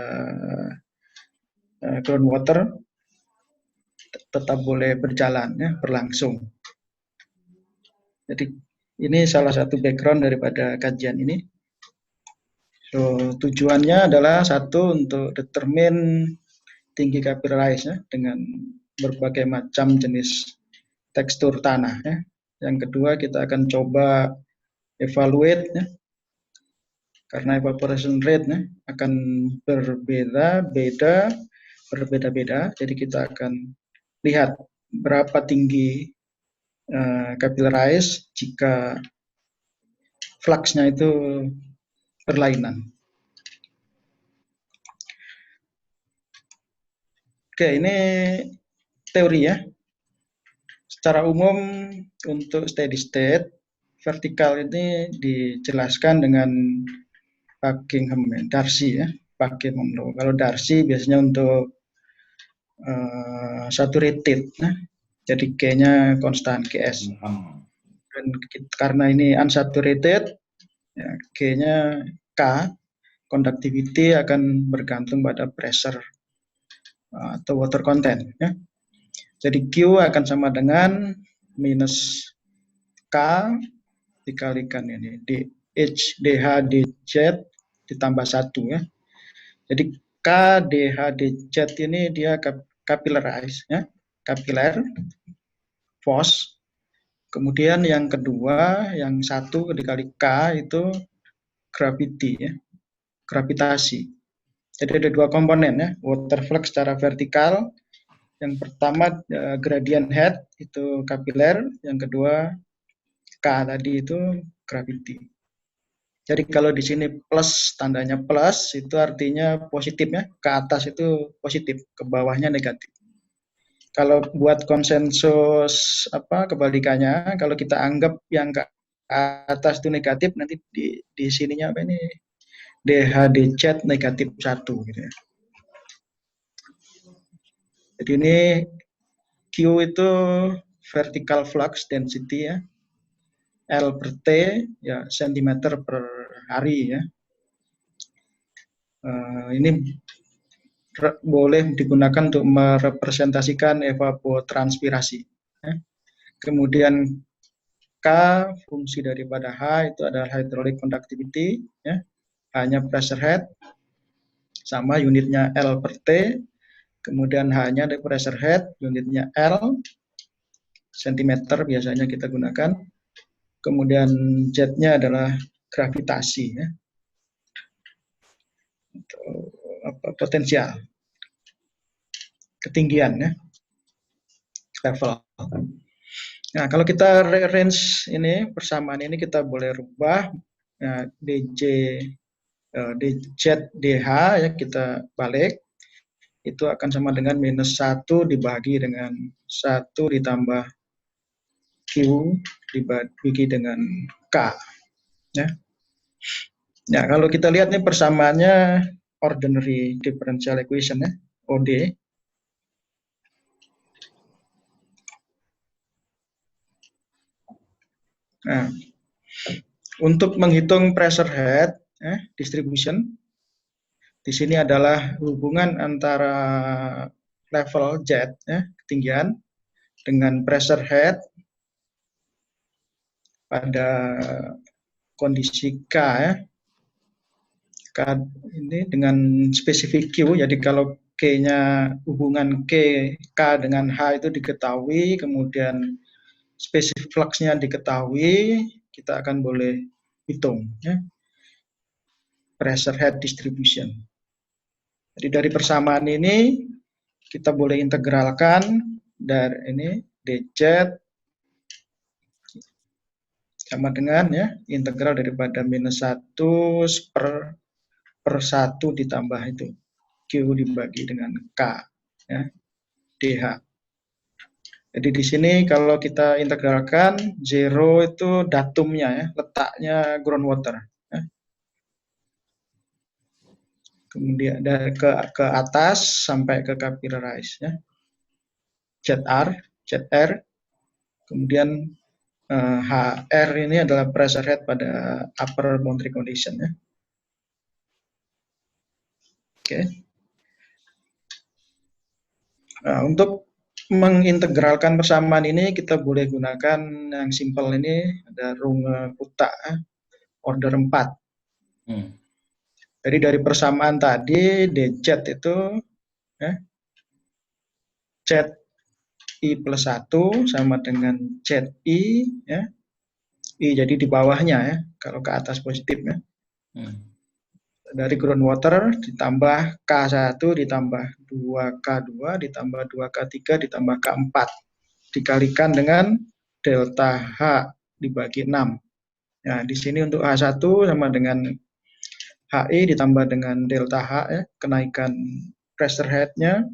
groundwater tetap boleh berjalan ya, berlangsung. Jadi ini salah satu background daripada kajian ini. So, tujuannya adalah satu untuk determine tinggi capillarize ya, dengan berbagai macam jenis tekstur tanah ya. Yang kedua kita akan coba evaluate ya, karena evaporation rate ya, akan berbeda-beda. Jadi kita akan lihat berapa tinggi capillarize jika fluxnya itu berlainan. Oke, ini teori ya. Secara umum untuk steady state, vertikal ini dijelaskan dengan Buckingham Darcy ya. Buckingham Law. Kalau Darcy biasanya untuk saturated, ya. Jadi K-nya konstan, Ks. Dan karena ini unsaturated, ya, K-nya K, conductivity akan bergantung pada pressure atau water content. Ya. Jadi Q akan sama dengan minus K dikalikan ini DH dz ditambah 1 ya. Jadi K DH dz ini dia capillarize ya, capillary force. Kemudian yang kedua, yang 1 dikali K itu gravity ya, gravitasi. Jadi ada dua komponen ya, water flux secara vertikal. Yang pertama gradient head itu capillary, yang kedua K tadi itu gravity. Jadi kalau di sini plus, tandanya plus itu artinya positif ya, ke atas itu positif, ke bawahnya negatif. Kalau buat konsensus kebalikannya, kalau kita anggap yang ke atas itu negatif, nanti di sininya apa ini? DHDZ negatif 1 gitu ya. Jadi ini Q itu vertical flux density ya. L per T ya cm per hari ya. Ini boleh digunakan untuk merepresentasikan evapotranspirasi. Ya. Kemudian K fungsi daripada H itu adalah hydraulic conductivity ya. H-nya pressure head sama unitnya L per T. Kemudian H-nya dari pressure head, unitnya L, cm biasanya kita gunakan. Kemudian Z-nya adalah gravitasi, ya. Potensial, ketinggian, ya. Level. Nah, kalau kita range ini, persamaan ini kita boleh rubah. Nah, DJ, DZ, DH, ya kita balik. Itu akan sama dengan -1 dibagi dengan 1 ditambah Q dibagi dengan K. Ya. Nah, kalau kita lihat nih persamaannya ordinary differential equation ya, OD. Nah, untuk menghitung pressure head distribution, di sini adalah hubungan antara level Z, ketinggian, dengan pressure head pada kondisi K, ya. K ini dengan spesifik Q, jadi kalau K-nya hubungan K dengan H itu diketahui, kemudian spesifik flux-nya diketahui, kita akan boleh hitung ya, pressure head distribution. Jadi dari persamaan ini kita boleh integralkan dari ini dz sama dengan ya integral daripada -1 per 1 ditambah itu Q dibagi dengan K ya, DH. Jadi di sini kalau kita integralkan 0 itu datumnya ya, letaknya groundwater ya. Kemudian dari ke atas sampai ke capillaries ya. ZR, kemudian HR ini adalah pressure head pada upper boundary condition ya. Oke. Nah, untuk mengintegralkan persamaan ini kita boleh gunakan yang simpel ini, ada Runge Kutta order 4. Jadi dari persamaan tadi dz itu ya, ZI plus 1 sama dengan ZI ya. I jadi di bawahnya ya, kalau ke atas positif ya. Dari groundwater ditambah K1 ditambah 2K2 ditambah 2K3 ditambah K4 dikalikan dengan delta H dibagi 6. Nah, di sini untuk H1 sama dengan HI ditambah dengan delta H ya, kenaikan pressure head-nya.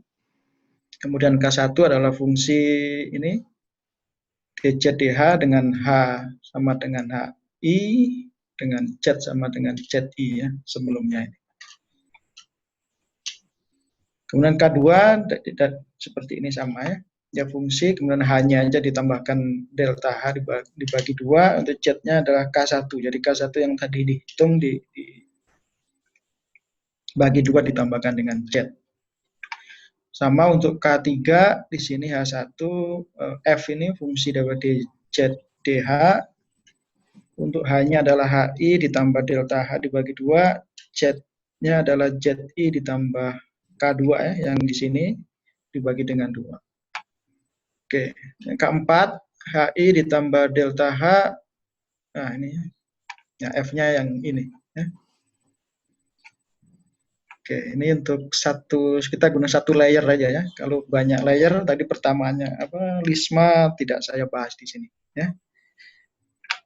Kemudian K1 adalah fungsi ini DZDH dengan H sama dengan HI dengan Z sama dengan ZI ya sebelumnya ini. Kemudian K2 seperti ini sama ya. Ya fungsi, kemudian H-nya aja ditambahkan delta H dibagi 2, untuk Z-nya adalah K1. Jadi K1 yang tadi dihitung dibagi 2 ditambahkan dengan Z. Sama untuk K3, di sini H1, F ini fungsi dari ZDH. Untuk H-nya adalah HI ditambah delta H dibagi 2, Z-nya adalah ZI ditambah K2 ya, yang di sini dibagi dengan 2. Oke, yang keempat, HI ditambah delta H, nah ini ya, F-nya yang ini. Ya. Oke, ini untuk kita guna satu layer aja ya. Kalau banyak layer, tadi pertamanya Lisma tidak saya bahas di sini. Ya.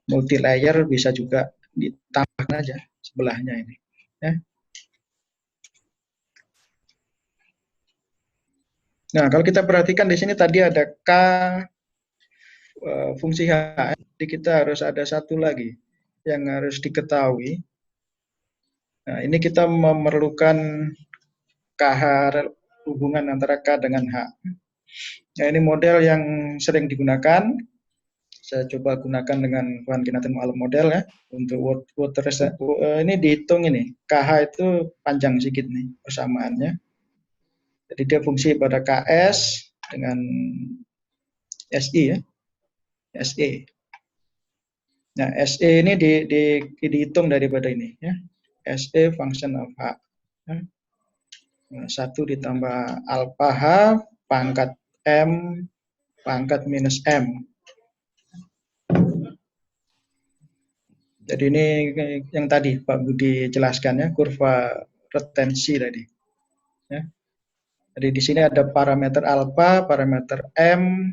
Multi layer bisa juga ditambahkan aja sebelahnya ini. Ya. Nah, kalau kita perhatikan di sini tadi ada K fungsi H. Jadi kita harus ada satu lagi yang harus diketahui. Nah, ini kita memerlukan KH, hubungan antara K dengan H. Nah, ini model yang sering digunakan. Saya coba gunakan dengan Van Ginatan model ya. Untuk water ini dihitung ini. KH itu panjang sedikit nih persamaannya. Jadi dia fungsi pada KS dengan SI ya. SE. Nah, SE ini dihitung daripada ini ya. SE function of H. Ya. 1 ditambah alpha H pangkat M pangkat minus M. Jadi ini yang tadi Pak Budi jelaskan ya, kurva retensi tadi. Ya. Jadi di sini ada parameter alpha, parameter M,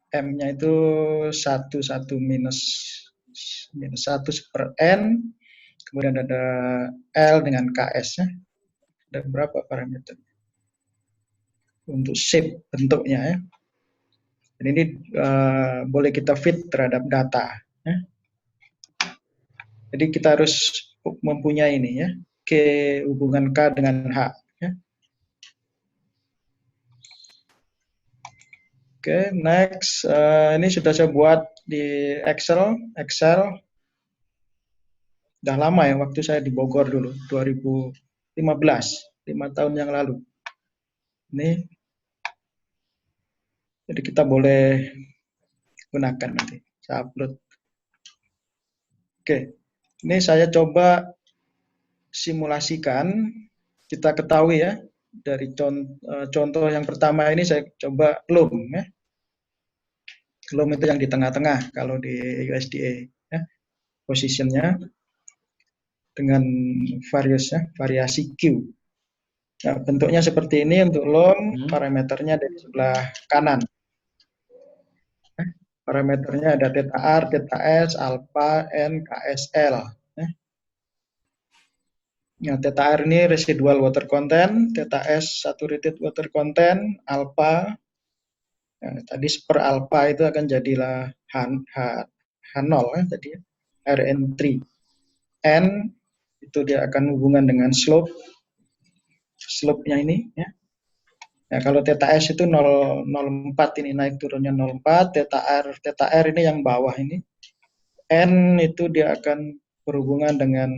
M-nya itu 1 minus 1 per N, kemudian ada L dengan KS. Ya. Ada berapa parameter? Untuk shape bentuknya ya. Dan ini boleh kita fit terhadap data. Ya. Jadi kita harus mempunyai ini ya, hubungan K dengan H. Ya. Oke, next. Ini sudah saya buat di Excel. Udah lama ya, waktu saya di Bogor dulu, 2015, 5 tahun yang lalu. Ini, jadi kita boleh gunakan nanti, saya upload. Oke, ini saya coba simulasikan. Kita ketahui ya, dari contoh yang pertama ini saya coba loom ya. Loom itu yang di tengah-tengah kalau di USDA ya, posisinya dengan variasi Q. Nah, bentuknya seperti ini untuk loom, parameternya dari sebelah kanan. Parameternya ada theta R, theta S, alpha, N, KSL. Nah, theta R ini residual water content, theta S saturated water content, alpha. Nah, tadi per alpha itu akan jadilah H0 ya tadi, Rn3. N itu dia akan hubungan dengan slope-nya ini ya. Nah, kalau theta S itu 0,04 ini naik turunnya 0,4, theta R ini yang bawah ini. N itu dia akan berhubungan dengan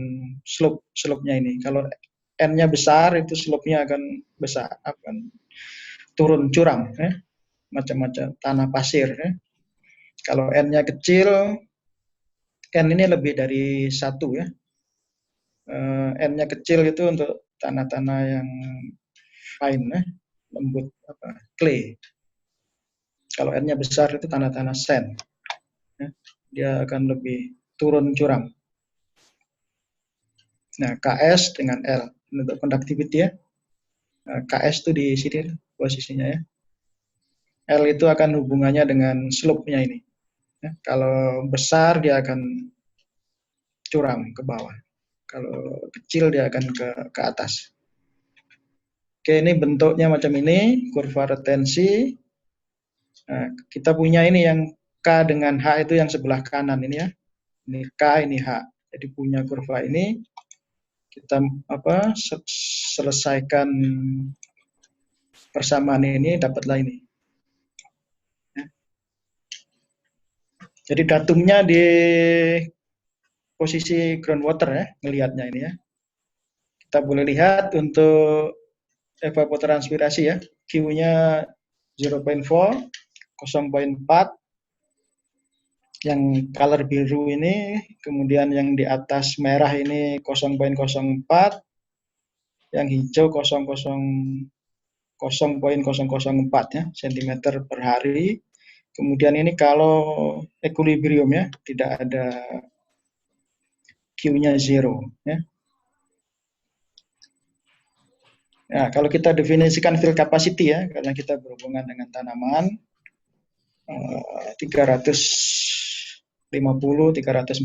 slope-nya ini. Kalau N-nya besar itu slope-nya akan besar, akan turun curam ya. Macam-macam tanah pasir ya. Kalau N-nya kecil, N ini lebih dari 1 ya. N-nya kecil itu untuk tanah-tanah yang fine ya, lembut clay. Kalau N-nya besar itu tanah-tanah sand. Ya. Dia akan lebih turun curam. Nah, KS dengan L untuk conductivity ya. Nah, KS itu di sini posisinya ya. L itu akan hubungannya dengan slope-nya ini. Ya, kalau besar dia akan curam ke bawah. Kalau kecil dia akan ke atas. Oke, ini bentuknya macam ini, kurva retensi. Nah, kita punya ini yang K dengan H itu yang sebelah kanan ini ya. Ini K, ini H. Jadi punya kurva ini. Kita selesaikan persamaan ini, dapatlah ini. Jadi datumnya di posisi groundwater ya, ngelihatnya ini ya. Kita boleh lihat untuk evapotranspirasi ya, Q-nya 0,4, 0,4. Yang color biru ini, kemudian yang di atas merah ini 0,04, yang hijau 0,004 ya, sentimeter per hari. Kemudian ini kalau equilibrium ya, tidak ada Q-nya 0 ya. Nah, kalau kita definisikan field capacity ya, karena kita berhubungan dengan tanaman 350, 340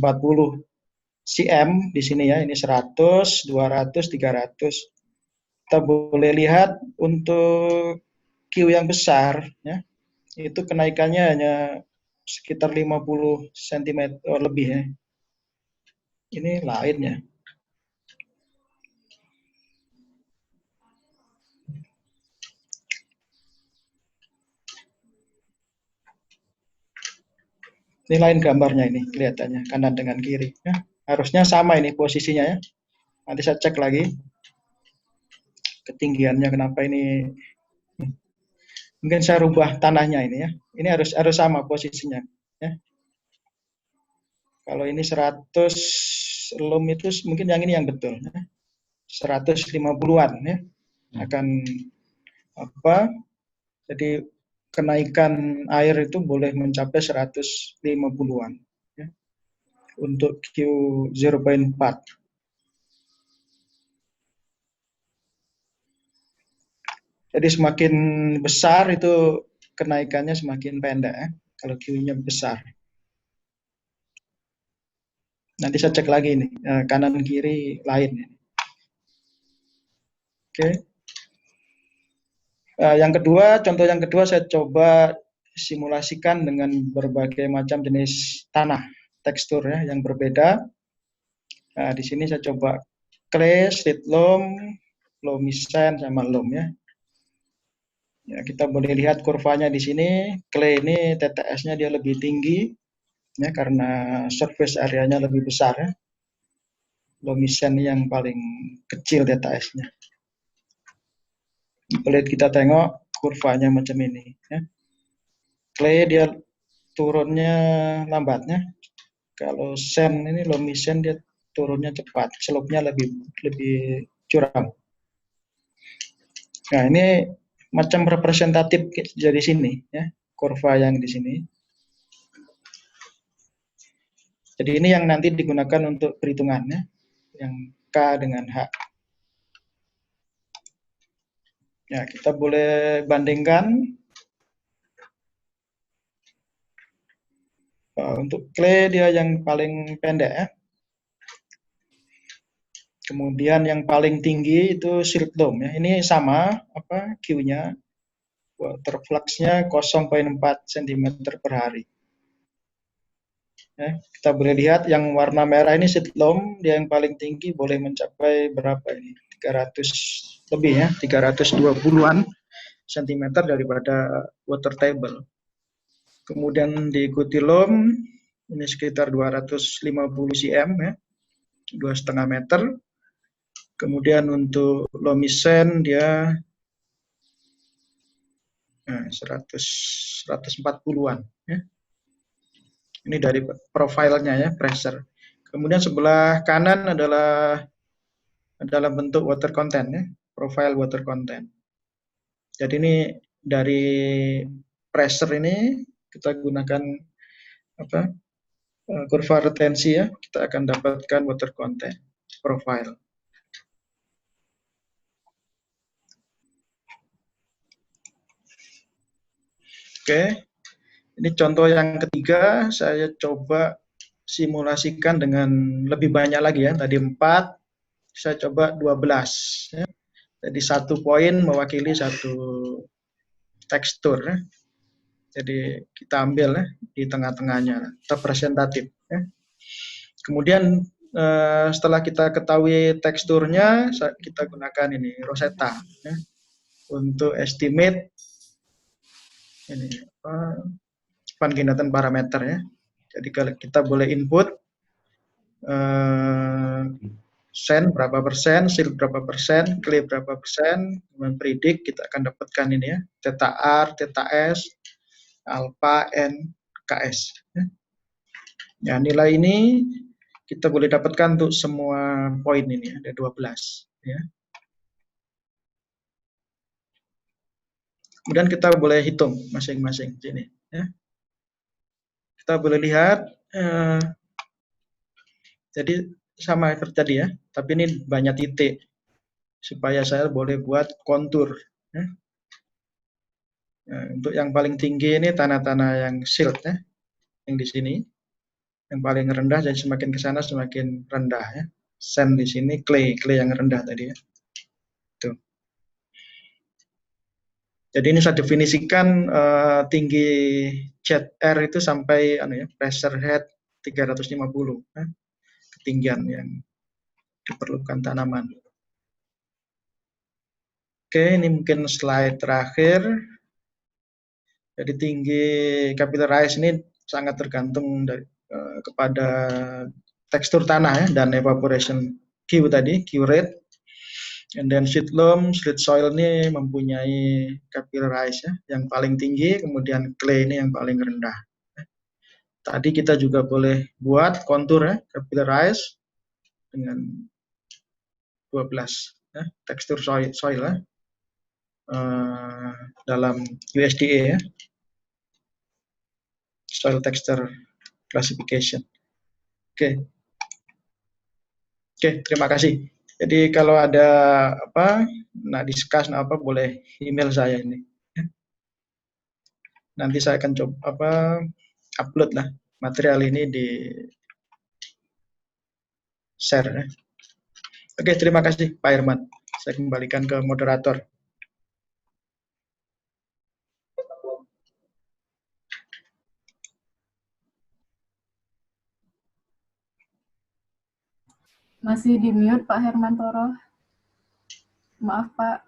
cm di sini ya, ini 100, 200, 300. Kita boleh lihat untuk Q yang besar ya, itu kenaikannya hanya sekitar 50 cm lebih ya. Ini lainnya. Ini lain gambarnya ini kelihatannya kanan dengan kiri. Ya. Harusnya sama ini posisinya ya. Nanti saya cek lagi ketinggiannya kenapa ini. Mungkin saya rubah tanahnya ini ya. Ini harus sama posisinya. Ya. Kalau ini 100 loom itu mungkin yang ini yang betul. Ya. 150-an ya. Akan apa? Jadi kenaikan air itu boleh mencapai 150-an ya, untuk Q0.4. Jadi semakin besar itu kenaikannya semakin pendek ya, kalau Q-nya besar. Nanti saya cek lagi nih, kanan kiri lain. Oke. Yang kedua, contoh yang kedua saya coba simulasikan dengan berbagai macam jenis tanah, tekstur ya, yang berbeda. Nah, di sini saya coba clay, slate loam, loamy sand, sama loam ya. Ya, kita boleh lihat kurvanya di sini. Clay ini TTS-nya dia lebih tinggi ya, karena surface area-nya lebih besar ya. Loamy sand yang paling kecil TTS-nya. Boleh kita tengok kurvanya macam ini ya. Clay dia turunnya lambatnya. Kalau sand ini, loamy sand dia turunnya cepat, slope-nya lebih curam. Nah, ini macam representatif dari sini ya, kurva yang di sini. Jadi ini yang nanti digunakan untuk perhitungannya, yang K dengan H. Ya, kita boleh bandingkan. Untuk clay dia yang paling pendek ya. Kemudian yang paling tinggi itu silt loam ya. Ini sama apa Q-nya, water flux-nya 0,4 cm per hari. Ya, kita boleh lihat yang warna merah ini silt loam, dia yang paling tinggi boleh mencapai berapa ini? 300 lebih ya, 320-an cm daripada water table. Kemudian diikuti loam, ini sekitar 250 cm ya, 2,5 meter. Kemudian untuk loamy sand dia 140-an ya. Ini dari profilnya ya, pressure. Kemudian sebelah kanan adalah bentuk water content ya, profile water content. Jadi ini dari pressure ini kita gunakan apa? Kurva retensi ya, kita akan dapatkan water content profile. Oke, ini contoh yang ketiga, saya coba simulasikan dengan lebih banyak lagi ya, tadi 4, saya coba 12. Ya. Jadi 1 poin mewakili 1 tekstur. Ya. Jadi kita ambil ya, di tengah-tengahnya, representatif. Ya. Kemudian setelah kita ketahui teksturnya, kita gunakan ini Rosetta ya, untuk estimate ini pengkhianatan parameter ya. Jadi kalau kita boleh input sand berapa persen, silt berapa persen, clay berapa persen, mempredik kita akan dapatkan ini ya, theta R, theta S, alpha, N, KS. Ya, nilai ini kita boleh dapatkan untuk semua poin ini, ada 12. Ya. Kemudian kita boleh hitung masing-masing sini. Ya. Kita boleh lihat, jadi sama seperti tadi ya, tapi ini banyak titik supaya saya boleh buat kontur. Ya. Nah, untuk yang paling tinggi ini tanah-tanah yang silt ya, yang di sini. Yang paling rendah, jadi semakin ke sana semakin rendah ya. Sand di sini, clay yang rendah tadi ya. Tuh. Jadi ini saya definisikan tinggi jet air itu sampai pressure head 350, ketinggian yang diperlukan tanaman. Oke, ini mungkin slide terakhir. Jadi tinggi capillarize ini sangat tergantung kepada tekstur tanah ya, dan evaporation Q tadi, Q rate. And then sheet loam, sheet soil ini mempunyai capillarize ya, yang paling tinggi, kemudian clay ini yang paling rendah. Tadi kita juga boleh buat kontur ya, capillarize dengan 12 ya, tekstur soil ya, dalam USDA ya, soil texture classification. Oke, terima kasih. Jadi kalau ada discuss boleh email saya ini. Nanti saya akan coba upload lah material ini di share ya. Oke, terima kasih Pak Herman. Saya kembalikan ke moderator. Masih di mute Pak Hermantoro. Maaf Pak.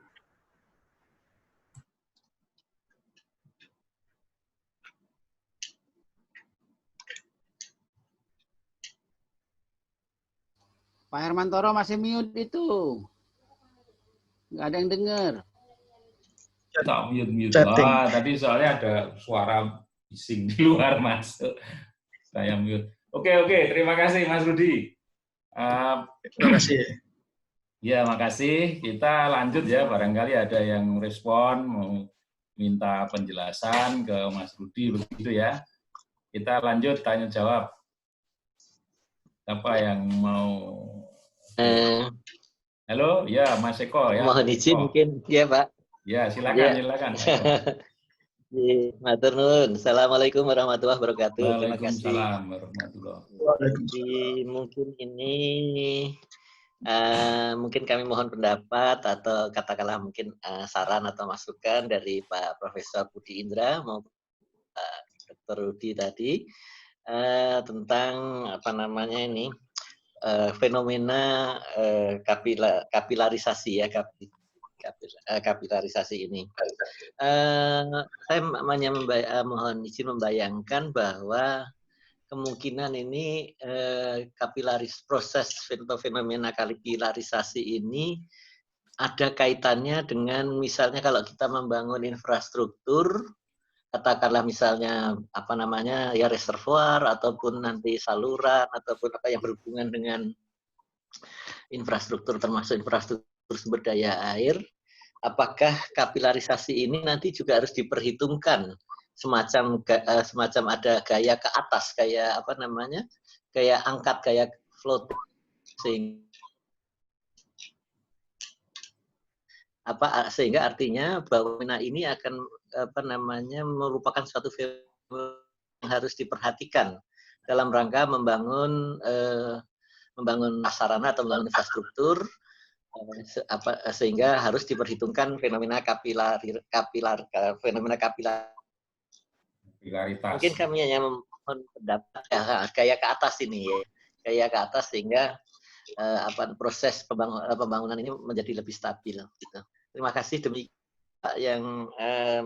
Pak Hermantoro masih mute itu. Nggak ada yang dengar. Tak mute lah. Tadi soalnya ada suara bising di luar masuk. Saya mute. Oke. Terima kasih Mas Rudi. Terima kasih. Ya, makasih. Kita lanjut ya. Barangkali ada yang respon, mau minta penjelasan ke Mas Rudi, begitu ya. Kita lanjut tanya jawab. Siapa yang mau? Halo, ya Mas Eko ya. Mohon izin mungkin, ya Pak. Ya, silakan. Matur nuwun. Assalamualaikum warahmatullahi wabarakatuh. Terima kasih. Waalaikumsalam warahmatullahi wabarakatuh. Mungkin ini mungkin kami mohon pendapat atau katakanlah mungkin saran atau masukan dari Pak Profesor Budi Indra maupun Pak Dr. Rudi tadi tentang fenomena kapilarisasi ya, kapilarisasi ini. Saya mohon izin membayangkan bahwa kemungkinan ini proses fenomena kapilarisasi ini ada kaitannya dengan misalnya kalau kita membangun infrastruktur, katakanlah misalnya ya reservoir ataupun nanti saluran ataupun apa yang berhubungan dengan infrastruktur termasuk infrastruktur sumber daya air, apakah kapilarisasi ini nanti juga harus diperhitungkan semacam ada gaya ke atas kayak kayak angkat kayak floating sehingga artinya bahwa ini akan merupakan suatu fenomena yang harus diperhatikan dalam rangka membangun sarana atau membangun infrastruktur sehingga harus diperhitungkan fenomena kapilaritas. Mungkin kami hanya mendapat kayak ke atas ini ya, kayak ke atas sehingga proses pembangunan ini menjadi lebih stabil. Gitu. Terima kasih demikian yang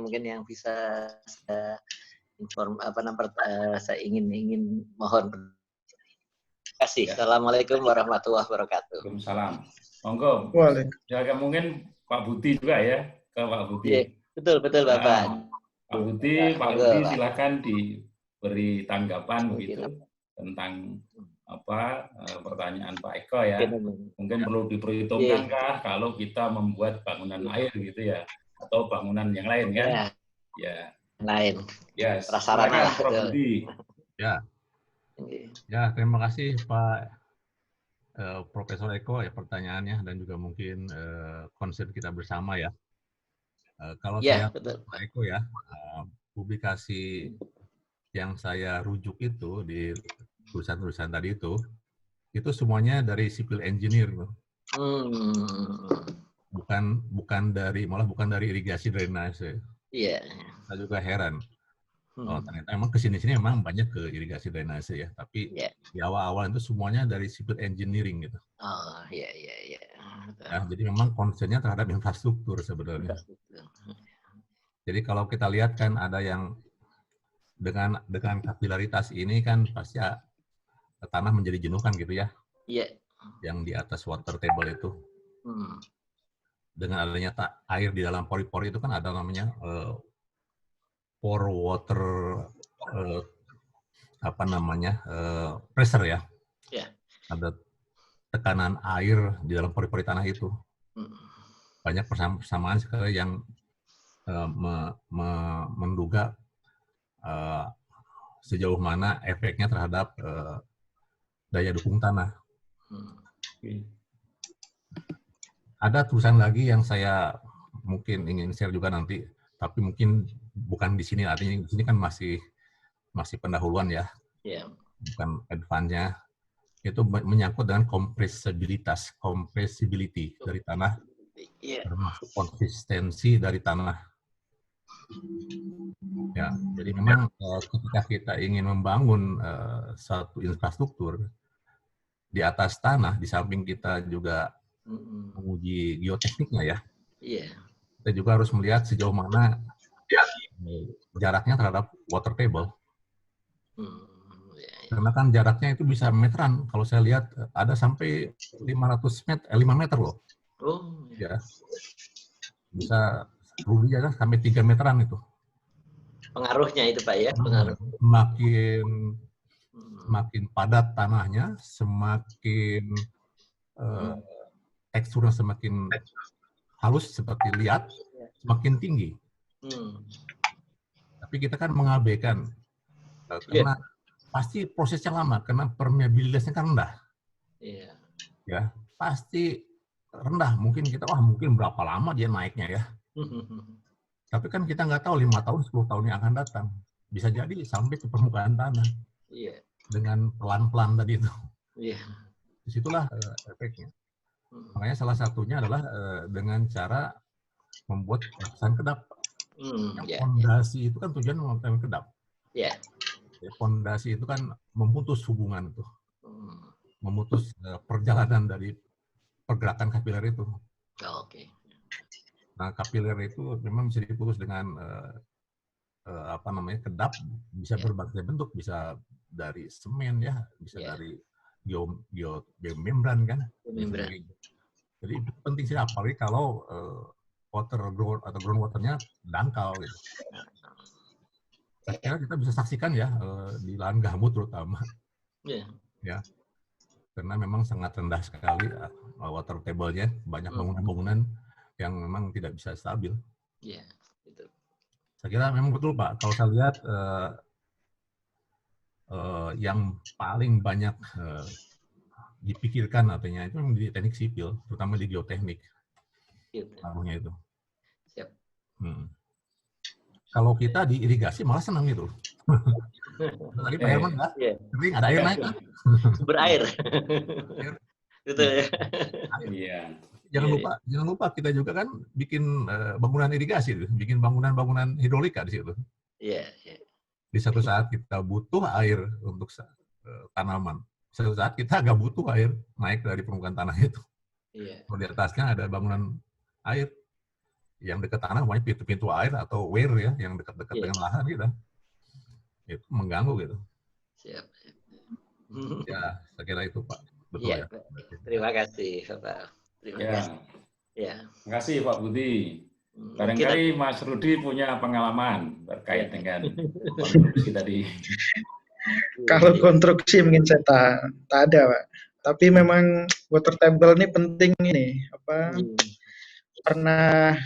mungkin yang bisa saya saya ingin mohon. Terima kasih. Assalamualaikum warahmatullahi wabarakatuh. Waalaikumsalam. Monggo. Ya, mungkin Pak Budi juga ya, ke Pak Budi. Ya, betul Bapak. Pak Budi silakan diberi tanggapan begitu tentang pertanyaan Pak Eko ya. Mungkin perlu diperhitungkankah kalau kita membuat bangunan air gitu ya, atau bangunan yang lain kan? Ya. Lain. Ya. Prasarana lah. Pak Budi. Ya. Ya, terima kasih Pak Profesor Eko ya pertanyaannya dan juga mungkin konsep kita bersama ya. Kalau saya Pak Eko ya, publikasi yang saya rujuk itu di tulisan-tulisan tadi itu semuanya dari civil engineer. bukan dari irigasi drainase. Iya. Saya juga heran. Oh, Hmm. ternyata emang kesini-sini memang banyak ke irigasi drainase ya, tapi Iya. di awal-awal itu semuanya dari civil engineering gitu. Oh, iya. Ya, jadi memang concern-nya terhadap infrastruktur sebenarnya. Infrastruktur. Jadi kalau kita lihat kan ada yang dengan kapilaritas ini kan pasti tanah menjadi jenuh kan gitu ya, Iya. yang di atas water table itu. Hmm. Dengan adanya air di dalam pori-pori itu kan ada namanya pore water pressure ya. Iya. Ada tekanan air di dalam pori-pori tanah itu. Hmm. Banyak persamaan sekali yang menduga sejauh mana efeknya terhadap daya dukung tanah. Hmm. Ada tulisan lagi yang saya mungkin ingin share juga nanti, tapi mungkin bukan di sini. Artinya di sini kan masih pendahuluan ya, bukan advance-nya. Itu menyangkut dengan compressibility dari tanah, termasuk konsistensi dari tanah. Ya, jadi memang ketika kita ingin membangun satu infrastruktur di atas tanah, di samping kita juga menguji geotekniknya ya. Iya. Kita juga harus melihat sejauh mana jaraknya terhadap water table. Karena kan jaraknya itu bisa meteran. Kalau saya lihat ada sampai 5 meter loh. Oh. Ya. Bisa rugi ya sampai 3 meteran itu. Pengaruhnya itu Pak ya, pengaruh. Semakin padat tanahnya, semakin teksturnya semakin halus seperti liat, semakin tinggi. Tapi kita kan mengabaikan karena pasti prosesnya lama, karena permeabilitasnya kan rendah. Iya. Ya, pasti rendah. Mungkin mungkin berapa lama dia naiknya ya. Tapi kan kita nggak tahu 5 tahun, 10 tahun yang akan datang. Bisa jadi sampai ke permukaan tanah. Iya. Dengan pelan-pelan tadi itu. Iya. Disitulah efeknya. Makanya salah satunya adalah dengan cara membuat lapisan kedap. Fondasi itu kan tujuan membuat kedap. Iya. Fondasi itu kan memutus hubungan itu. Memutus perjalanan dari pergerakan kapiler itu. Oke. Nah, kapiler itu memang bisa diputus dengan kedap, bisa berbagai bentuk, bisa dari semen ya, bisa dari geomembran kan. Jadi itu penting sih, apalagi kalau groundwaternya dangkal gitu. Saya kira kita bisa saksikan ya di lahan gambut terutama. Ya. Karena memang sangat rendah sekali water table-nya, banyak bangunan-bangunan yang memang tidak bisa stabil. Iya, betul. Saya kira memang betul Pak. Kalau saya lihat yang paling banyak dipikirkan artinya itu memang di teknik sipil, terutama di geoteknik. Pengaruhnya itu. Siap. Kalau kita di irigasi malah senang gitu. Tadi Pak Herman nggak? Kering, ada air naik kan? Sumber air. Betul ya. Iya. Jangan lupa kita juga kan bikin bangunan irigasi, bikin bangunan hidrolika di situ. Iya. Di satu saat kita butuh air untuk tanaman, satu saat kita agak butuh air naik dari permukaan tanah itu. Iya. Di atasnya ada bangunan air yang dekat tanah, namanya pintu-pintu air atau weir ya, yang dekat-dekat dengan lahan gitu. Itu mengganggu gitu. Siap. Ya, saya kira itu Pak. Betul ya. Terima kasih Pak. Terima kasih. Ya. Terima kasih Pak Budi. Barangkali Mas Rudi punya pengalaman terkait dengan konstruksi tadi. Kalau konstruksi mungkin saya tak ada Pak. Tapi memang water table ini penting ini. Pernah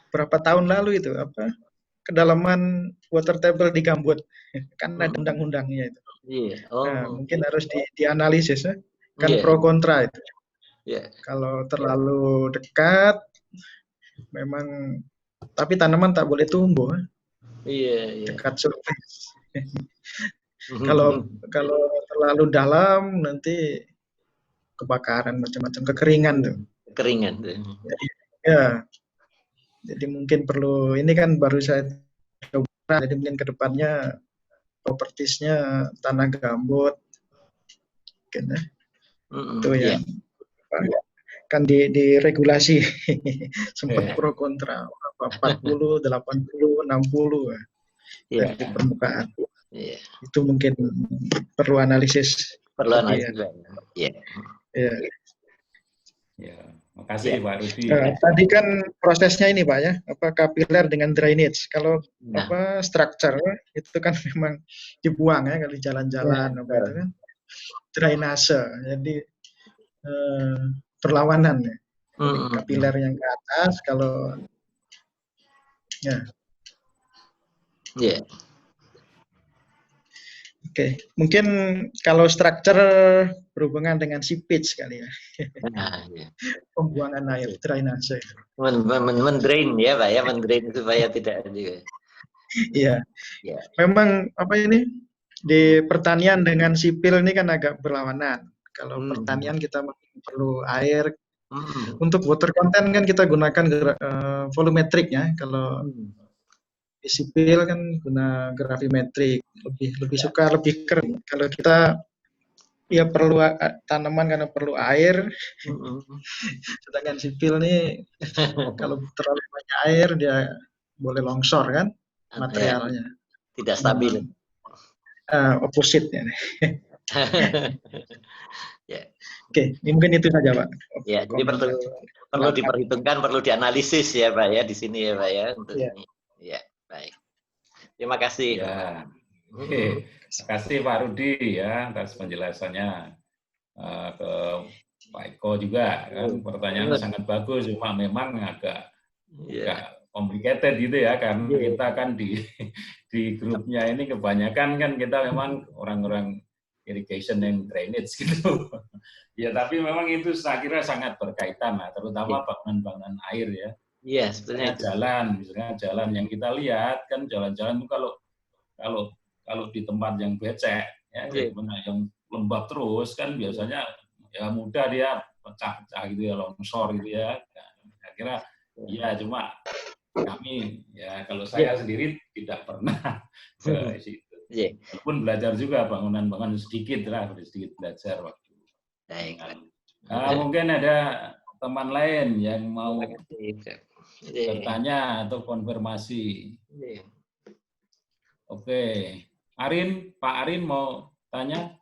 berapa tahun lalu itu kedalaman water table di Gambut kan ada undang-undangnya itu. Nah, mungkin harus dianalisis ya. Kan pro kontra itu. Kalau terlalu dekat memang, tapi tanaman tak boleh tumbuh. Dekat surface. Kalau terlalu dalam nanti kebakaran macam-macam, kekeringan tuh. Keringan. Ya, jadi mungkin perlu, ini kan baru saya coba, jadi mungkin ke depannya propertiesnya tanah gambut, mungkin ya. Itu yang kan diregulasi sempat pro kontra 40, 80, 60 dari permukaan. Itu mungkin perlu analisis. Perlu analisis. Ya, makasih Pak Rudi. Tadi kan prosesnya ini Pak ya, kapiler dengan drainage. Kalau structure itu kan memang dibuang ya, kali jalan-jalan apa itu kan drainase. Jadi perlawanan ya. Kapiler yang ke atas kalau ya. Oke, mungkin kalau structure berhubungan dengan seepage kali ya. Pembuangan air, drainase. Mendrain ya Pak ya, mendrain supaya tidak juga. Iya. Memang apa ini di pertanian dengan sipil ini kan agak berlawanan. Kalau pertanian kita perlu air. Untuk water content kan kita gunakan volumetrik ya. Kalau di sipil kan guna gravimetrik, lebih suka lebih kering. Kalau kita ya perlu tanaman karena perlu air, sedangkan sipil nih kalau terlalu banyak air dia boleh longsor kan materialnya. Tidak stabil. Opposite ya. Oke, mungkin itu saja Pak. Ya, jadi perlu diperhitungkan, perlu dianalisis ya Pak ya di sini ya Pak ya untuk ini. Ya, baik. Terima kasih. Ya. Terima kasih Pak Rudi ya atas penjelasannya, ke Pak Eko juga kan pertanyaannya sangat bagus, cuma memang agak complicated gitu ya, karena kita kan di grupnya ini kebanyakan kan kita memang orang-orang irrigation and drainage gitu. Ya tapi memang itu saya kira sangat berkaitan lah, terutama bangunan-bangunan air ya. Iya, sebenarnya misalnya jalan yang kita lihat kan jalan-jalan itu kalau di tempat yang becek ya, yang lembab terus kan biasanya ya mudah dia pecah-pecah gitu ya, longsor gitu ya. Saya kira ya cuma kami ya kalau saya sendiri tidak pernah ke situ. Walaupun belajar juga bangunan-bangunan sedikit belajar waktu. Mungkin ada teman lain yang mau bertanya atau konfirmasi. Oke, Pak Arin mau tanya?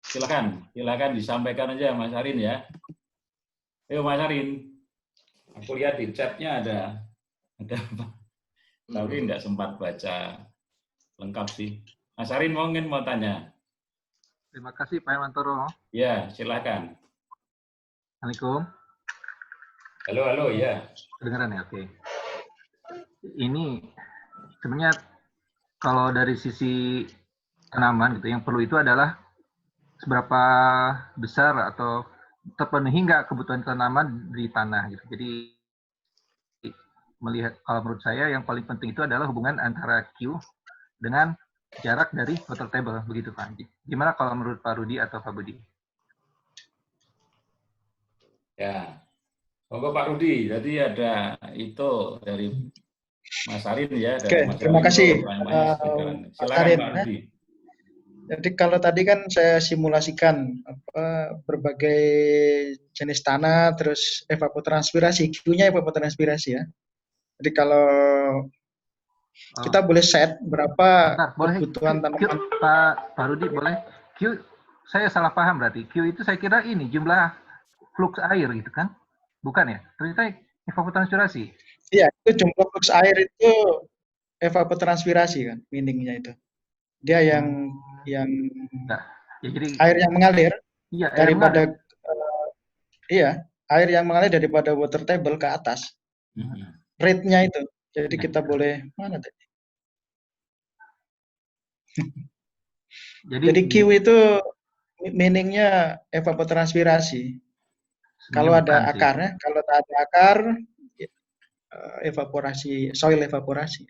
Silakan disampaikan aja Mas Arin ya. Ayo Mas Arin. Aku lihat di chatnya ada apa? Tapi nggak sempat baca lengkap sih. Mas Arin mungkin mau tanya. Terima kasih Pak Hermantoro. Ya, silakan. Assalamualaikum. Halo, ya. Kedengaran ya, oke. Ini sebenarnya kalau dari sisi tanaman gitu, yang perlu itu adalah seberapa besar atau terpenuhi nggak kebutuhan tanaman di tanah gitu. Jadi kalau menurut saya yang paling penting itu adalah hubungan antara Q dengan jarak dari water table, begitu Pak. Gimana kalau menurut Pak Rudi atau Pak Budi? Ya, monggo Pak Rudi. Jadi ada itu dari Mas Arin ya. Oke, terima kasih. Silakan Pak Rudi. Jadi kalau tadi kan saya simulasikan berbagai jenis tanah, terus evapotranspirasi, Q-nya evapotranspirasi ya. Jadi kalau kita boleh set berapa kebutuhan tanaman. Pak Rudi boleh. Q, saya salah paham berarti. Q itu saya kira ini jumlah flux air gitu kan? Bukan ya? Ternyata evapotranspirasi. Iya, itu jumlah flux air itu evapotranspirasi kan, meaningnya itu. Dia yang ya, jadi air yang mengalir daripada air yang mengalir daripada water table ke atas. Rate-nya itu. Jadi kita boleh mana tadi? Jadi Q itu meaningnya evapotranspirasi. Kalau ada akarnya, kalau tak ada akar, evaporasi, soil evaporasi.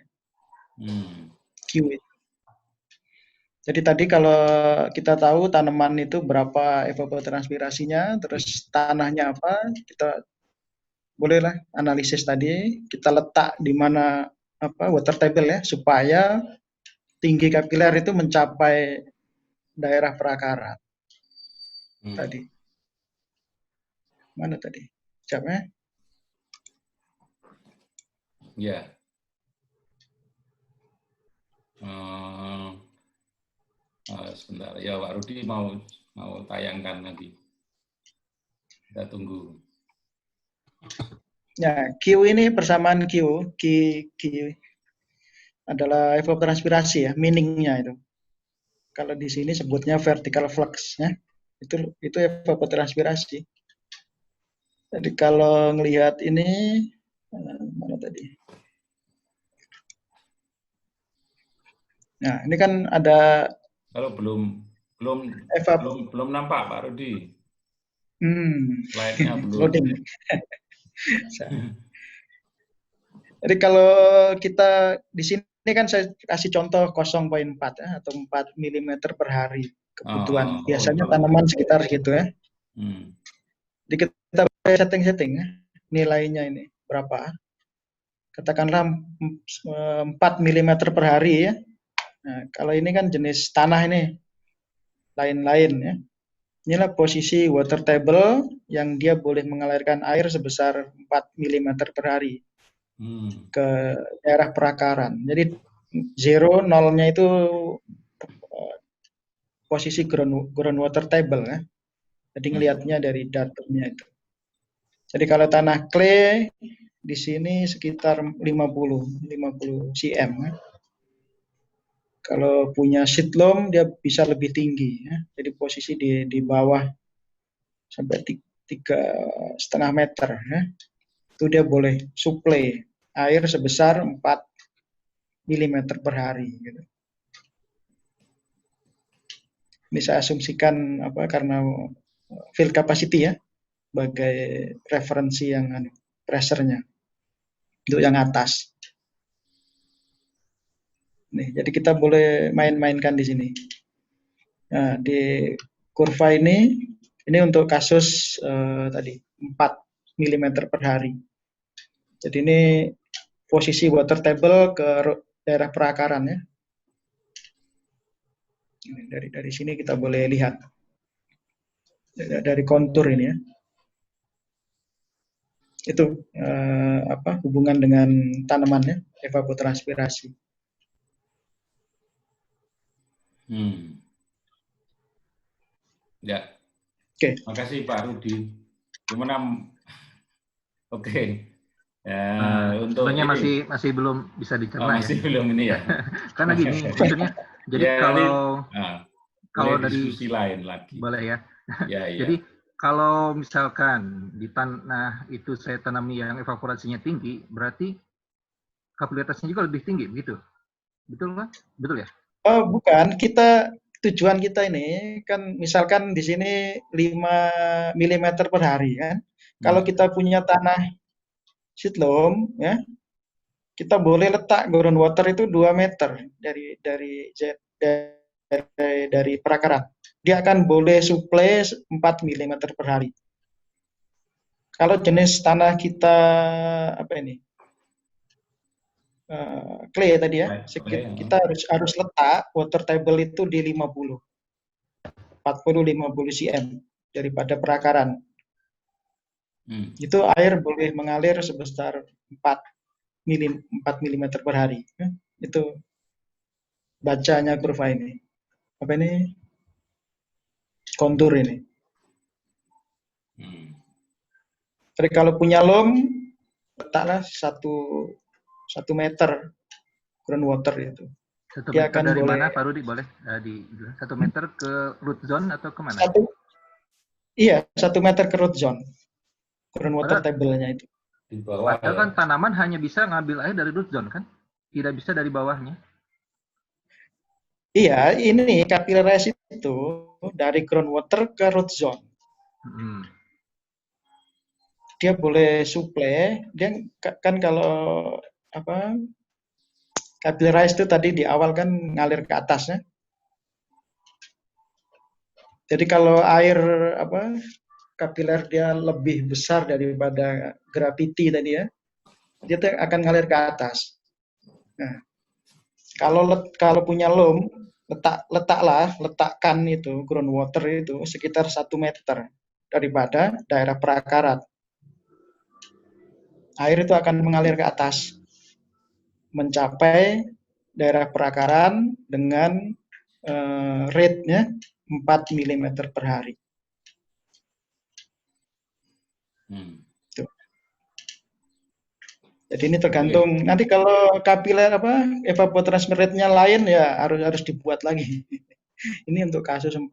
Q itu. Jadi tadi kalau kita tahu tanaman itu berapa evapotranspirasinya, terus tanahnya apa, kita bolehlah analisis tadi, kita letak di mana apa water table ya, supaya tinggi kapiler itu mencapai daerah perakaran. Tadi. Mana tadi? Jawabnya? Ya. Sebentar. Ya, Pak Rudi mau tayangkan nanti. Kita tunggu. Ya, Q ini persamaan Q adalah evapotranspirasi ya, meaningnya itu. Kalau di sini sebutnya vertical flux ya. Itu evapotranspirasi. Jadi kalau ngelihat ini mana tadi? Nah, ini kan ada kalau belum nampak Pak Rudi. Slide-nya belum. Loading. Jadi kalau kita di sini kan saya kasih contoh 0,4 ya, atau 4 mm per hari kebutuhan. Biasanya tanaman sekitar segitu ya. Jadi kita setting ya, nilainya ini berapa? Katakanlah 4 mm per hari ya. Nah, kalau ini kan jenis tanah ini lain-lain ya. Inilah posisi water table yang dia boleh mengalirkan air sebesar 4 mm per hari ke daerah perakaran. Jadi 0, 0-nya itu posisi groundwater table ya. Jadi ngelihatnya dari datumnya itu. Jadi kalau tanah clay di sini sekitar 50 cm ya. Kalau punya seed loam dia bisa lebih tinggi ya. Jadi posisi di bawah sampai 3,5 meter ya. Itu dia boleh suplai air sebesar 4 mm per hari gitu. Ini saya asumsikan karena field capacity ya sebagai referensi yang pressure-nya untuk yang atas. Nih, jadi kita boleh main-mainkan di sini. Nah, di kurva ini untuk kasus tadi 4 mm per hari. Jadi ini posisi water table ke daerah perakaran ya. Dari sini kita boleh lihat dari kontur ini ya. Itu hubungan dengan tanamannya, evapotranspirasi. Ya. Oke. Makasih Pak Rudi. Gimana? Oke. Ya, untuk sebenarnya masih belum bisa dicerna masih belum ini ya. Karena gini, maksudnya jadi ya, kalau dari diskusi lain lagi. Boleh ya. Ya. Jadi kalau misalkan di tanah itu saya tanami yang evaporasinya tinggi, berarti kapilaritasnya juga lebih tinggi, begitu? Betul kan? Betul ya? Oh, bukan. Tujuan kita ini kan misalkan di sini 5 mm per hari kan. Kalau kita punya tanah seed loam ya, kita boleh letak groundwater itu 2 meter dari perakaran. Dia akan boleh suplai 4 mm per hari. Kalau jenis tanah kita clay tadi ya, kita harus letak water table itu di 40-50 cm daripada perakaran. Itu air boleh mengalir sebesar 4 mm per hari. Itu bacanya kurva ini. Apa ini? Kontur ini. Jadi kalau punya loam, letaklah 1 meter groundwater itu. 1 meter dari mana Pak Rudi? Boleh di 1 meter ke root zone atau kemana? 1 meter ke root zone. Groundwater table-nya itu. Di bawah. Padahal kan tanaman hanya bisa ngambil air dari root zone kan? Tidak bisa dari bawahnya. Iya, ini capillary itu dari groundwater ke root zone. Dia boleh suplai, dia kan kalau capillary itu tadi di awal kan ngalir ke atasnya. Jadi kalau air kapiler dia lebih besar daripada gravity tadi ya, dia akan ngalir ke atas. Nah, kalau punya loam, letakkan itu groundwater itu sekitar 1 meter daripada daerah perakaran. Air itu akan mengalir ke atas, mencapai daerah perakaran dengan rate-nya 4 mm per hari. Tuh. Jadi ini tergantung. Nanti kalau kapiler evapotranspir rate-nya lain ya harus dibuat lagi. Ini untuk kasus 4.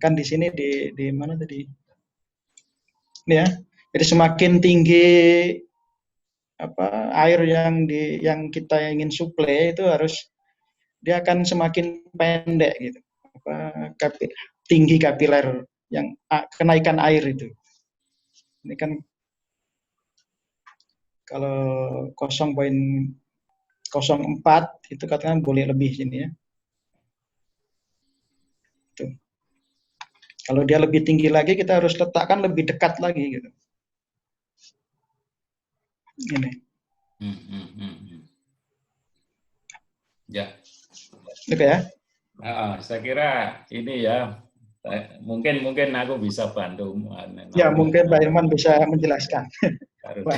Kan di sini di mana tadi? Ini ya. Jadi semakin tinggi air yang kita ingin suplai itu dia akan semakin pendek gitu. Tinggi kapiler yang kenaikan air itu. Ini kan kalau 0,04 itu katakan boleh lebih sini ya. Tuh. Kalau dia lebih tinggi lagi kita harus letakkan lebih dekat lagi gitu. Ini. Ya. Oke ya. Saya kira ini ya. Mungkin aku bisa bantu. Ya, mungkin Pak Irman bisa menjelaskan.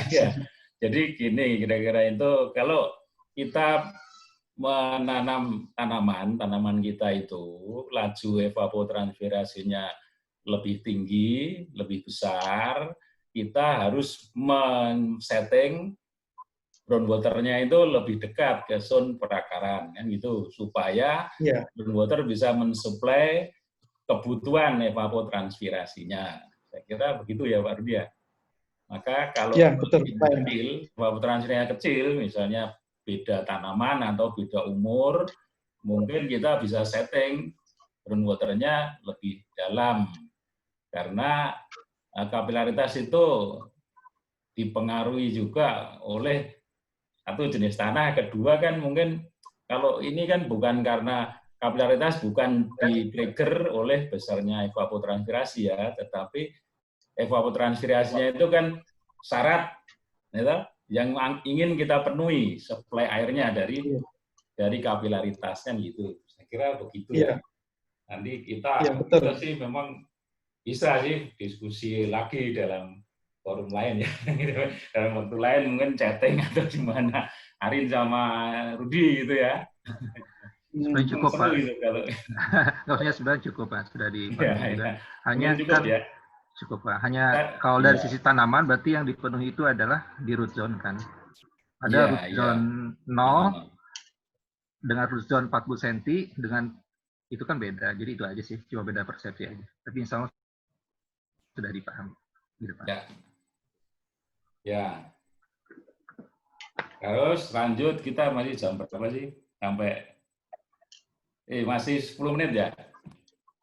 Ya. Jadi gini, kira-kira itu kalau kita menanam tanaman kita itu laju evapotranspirasinya lebih tinggi, lebih besar, kita harus men-setting groundwater-nya itu lebih dekat ke zone perakaran kan gitu supaya groundwater bisa mensuplai kebutuhan evapotranspirasinya. Saya kira begitu ya Pak Rudi ya. Maka kalau kecil, evapotranspirasinya kecil, misalnya beda tanaman atau beda umur, mungkin kita bisa setting groundwater-nya lebih dalam. Karena kapilaritas itu dipengaruhi juga oleh satu jenis tanah, kedua kan mungkin kalau ini kan bukan karena kapilaritas bukan di-trigger oleh besarnya evapotranspirasi ya, tetapi evapotranspirasinya itu kan syarat ya, yang ingin kita penuhi suplai airnya dari kapilaritas kan gitu. Saya kira begitu ya. Nanti kita sih memang bisa sih diskusi lagi dalam forum lain ya. Dalam waktu lain mungkin chatting atau gimana. Arin sama Rudi gitu ya. Sebenarnya cukup Pak. Gitu, kalau sebenarnya cukup Pak, sudah dipenuhi juga. Hanya cukup, kan cukup Pak. Hanya kalau dari sisi tanaman berarti yang dipenuhi itu adalah di root zone kan. Ada root zone 0 dengan root zone 40 cm dengan itu kan beda. Jadi itu aja sih, cuma beda persepsi aja. Tapi insya Allah sudah dipahami. Gitu, Pak. Ya. Terus lanjut, kita masih jam berapa sih? Sampai masih 10 menit ya?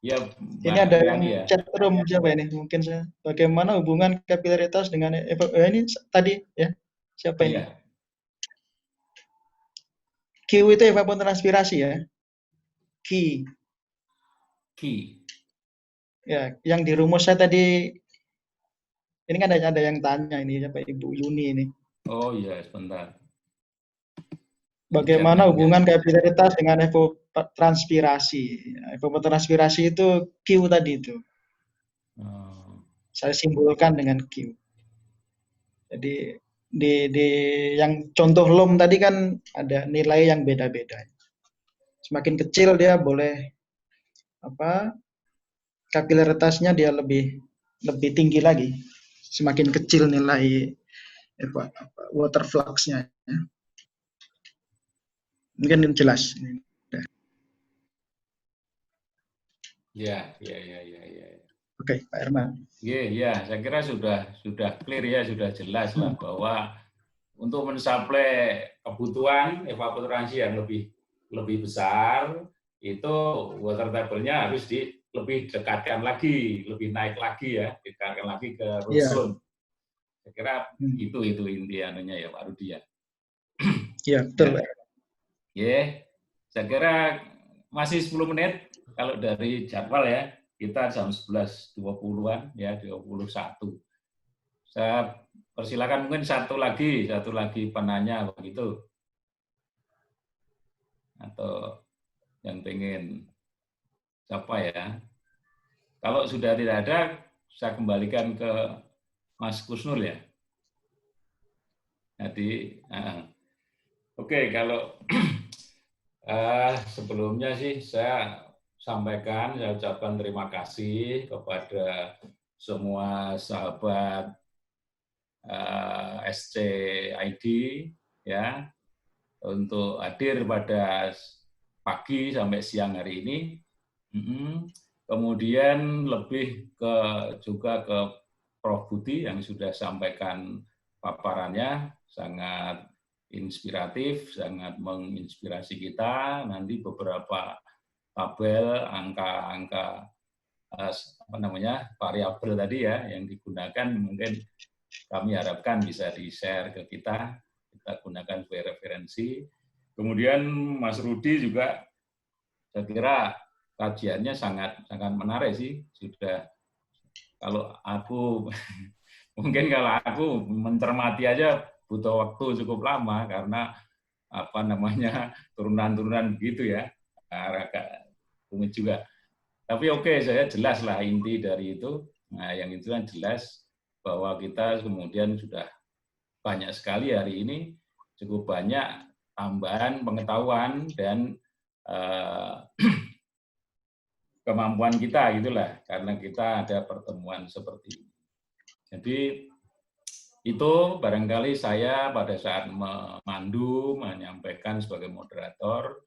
Ya. Ini ada yang chat room siapa ini? Mungkin saya. Bagaimana hubungan kapilaritas dengan ini tadi ya? Siapa ini? Q itu evapotranspirasi ya? Q. Ya, yang di rumus saya tadi ini kan ada yang tanya ini siapa Ibu Yuni ini. Oh iya, sebentar. Bagaimana hubungan kapilaritas dengan evapotranspirasi? Evapotranspirasi itu Q tadi itu. Saya simbolkan dengan Q. Jadi di yang contoh loam tadi kan ada nilai yang beda-beda. Semakin kecil dia boleh kapilaritasnya dia lebih tinggi lagi. Semakin kecil nilai water flux-nya. Mungkin jelas. Ya. Oke, Pak Herman. Ya, saya kira sudah clear ya, sudah jelas lah bahwa untuk mensuplai kebutuhan evapotranspirasi yang lebih besar itu water table-nya harus lebih dekatkan lagi, lebih naik lagi ya, dekatkan lagi ke root zone. Saya kira itu inti anunya ya Pak Rudi ya. Iya, betul Pak. Saya kira masih 10 menit kalau dari jadwal ya. kita jam 11.20-an ya, 21. Saya persilakan mungkin satu lagi penanya begitu. Atau yang pengen siapa ya? Kalau sudah tidak ada, saya kembalikan ke Mas Kusnul ya. Jadi, oke, kalau sebelumnya sih saya ucapkan terima kasih kepada semua sahabat SCID ya untuk hadir pada pagi sampai siang hari ini. Kemudian lebih juga ke Prof. Budi yang sudah sampaikan paparannya, sangat inspiratif, sangat menginspirasi kita. Nanti beberapa tabel, angka-angka variabel tadi ya yang digunakan mungkin kami harapkan bisa di-share ke kita gunakan sebagai referensi. Kemudian Mas Rudi juga saya kira kajiannya sangat menarik sih. Sudah kalau aku mencermati aja butuh waktu cukup lama karena turunan-turunan begitu ya, agak rumit juga. Tapi oke, saya jelas lah inti dari itu. Nah, yang itu kan jelas bahwa kita kemudian sudah banyak sekali hari ini, cukup banyak tambahan pengetahuan dan kemampuan kita gitulah, karena kita ada pertemuan seperti ini. Jadi itu barangkali saya pada saat memandu, menyampaikan sebagai moderator,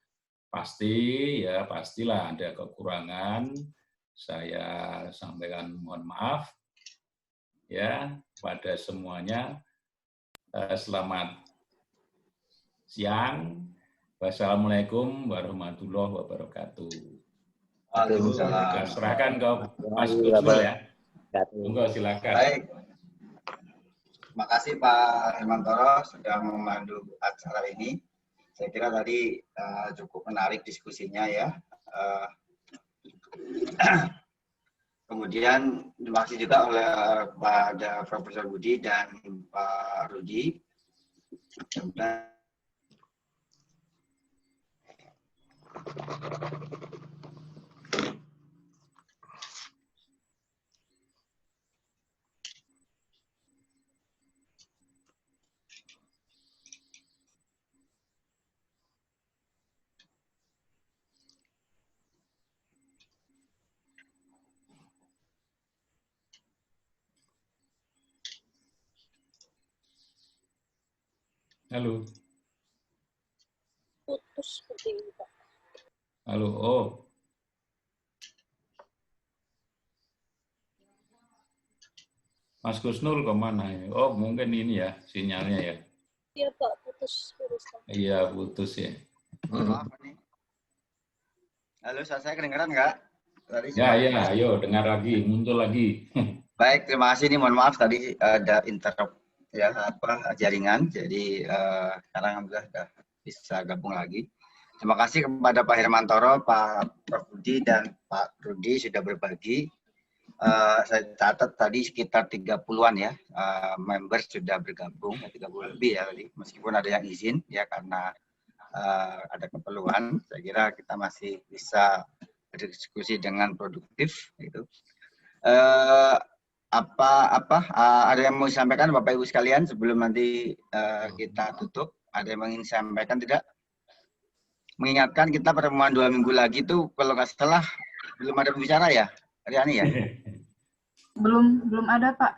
pastilah ada kekurangan. Saya sampaikan mohon maaf ya pada semuanya. Selamat siang. Wassalamualaikum warahmatullahi wabarakatuh. Waalaikumsalam. Serahkan ke Mas Kusnul ya. Enggak, silakan. Baik. Terima kasih Pak Hermantoro sudah memandu acara ini. Saya kira tadi cukup menarik diskusinya ya. Kemudian terima kasih juga oleh pada Profesor Budi dan Pak Rudi. Halo. Putus seperti ini, Pak. Halo, oh. Mas Kusnul kemana ya? Oh, mungkin ini ya sinyalnya ya. Iya, Pak, putus. Iya, putus ya. Maaf nih. Halo, saya kedengaran nggak? Ya, ayo dengar lagi, muncul lagi. Baik, terima kasih. Ini mohon maaf tadi ada interrupt ya jaringan. Jadi sekarang alhamdulillah sudah bisa gabung lagi. Terima kasih kepada Pak Hermantoro, Pak Prof. Budi dan Pak Rudi sudah berbagi. Saya catat tadi sekitar 30-an ya members sudah bergabung, 30 lebih ya tadi. Meskipun ada yang izin ya karena ada keperluan. Saya kira kita masih bisa berdiskusi dengan produktif gitu. Ada yang mau disampaikan Bapak Ibu sekalian sebelum nanti kita tutup? Ada yang ingin disampaikan tidak? Mengingatkan kita pertemuan 2 minggu lagi tuh kalau nggak salah belum ada pembicara ya, Riani ya? Belum ada Pak.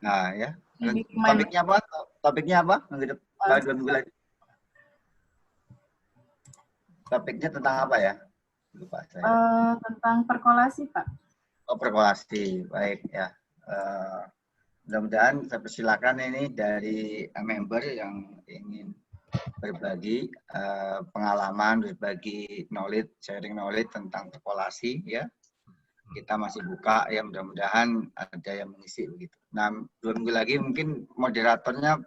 Nah ya. Topiknya apa? Topiknya apa? 2 minggu lagi. Topiknya tentang apa ya? Lupa saya. Tentang perkolasi Pak. Oh perkolasi, baik ya. Mudah-mudahan saya persilakan ini dari member yang ingin berbagi pengalaman, berbagi knowledge, sharing knowledge tentang perkolasi ya. Kita masih buka ya, mudah-mudahan ada yang mengisi begitu. Nah, 2 minggu lagi mungkin moderatornya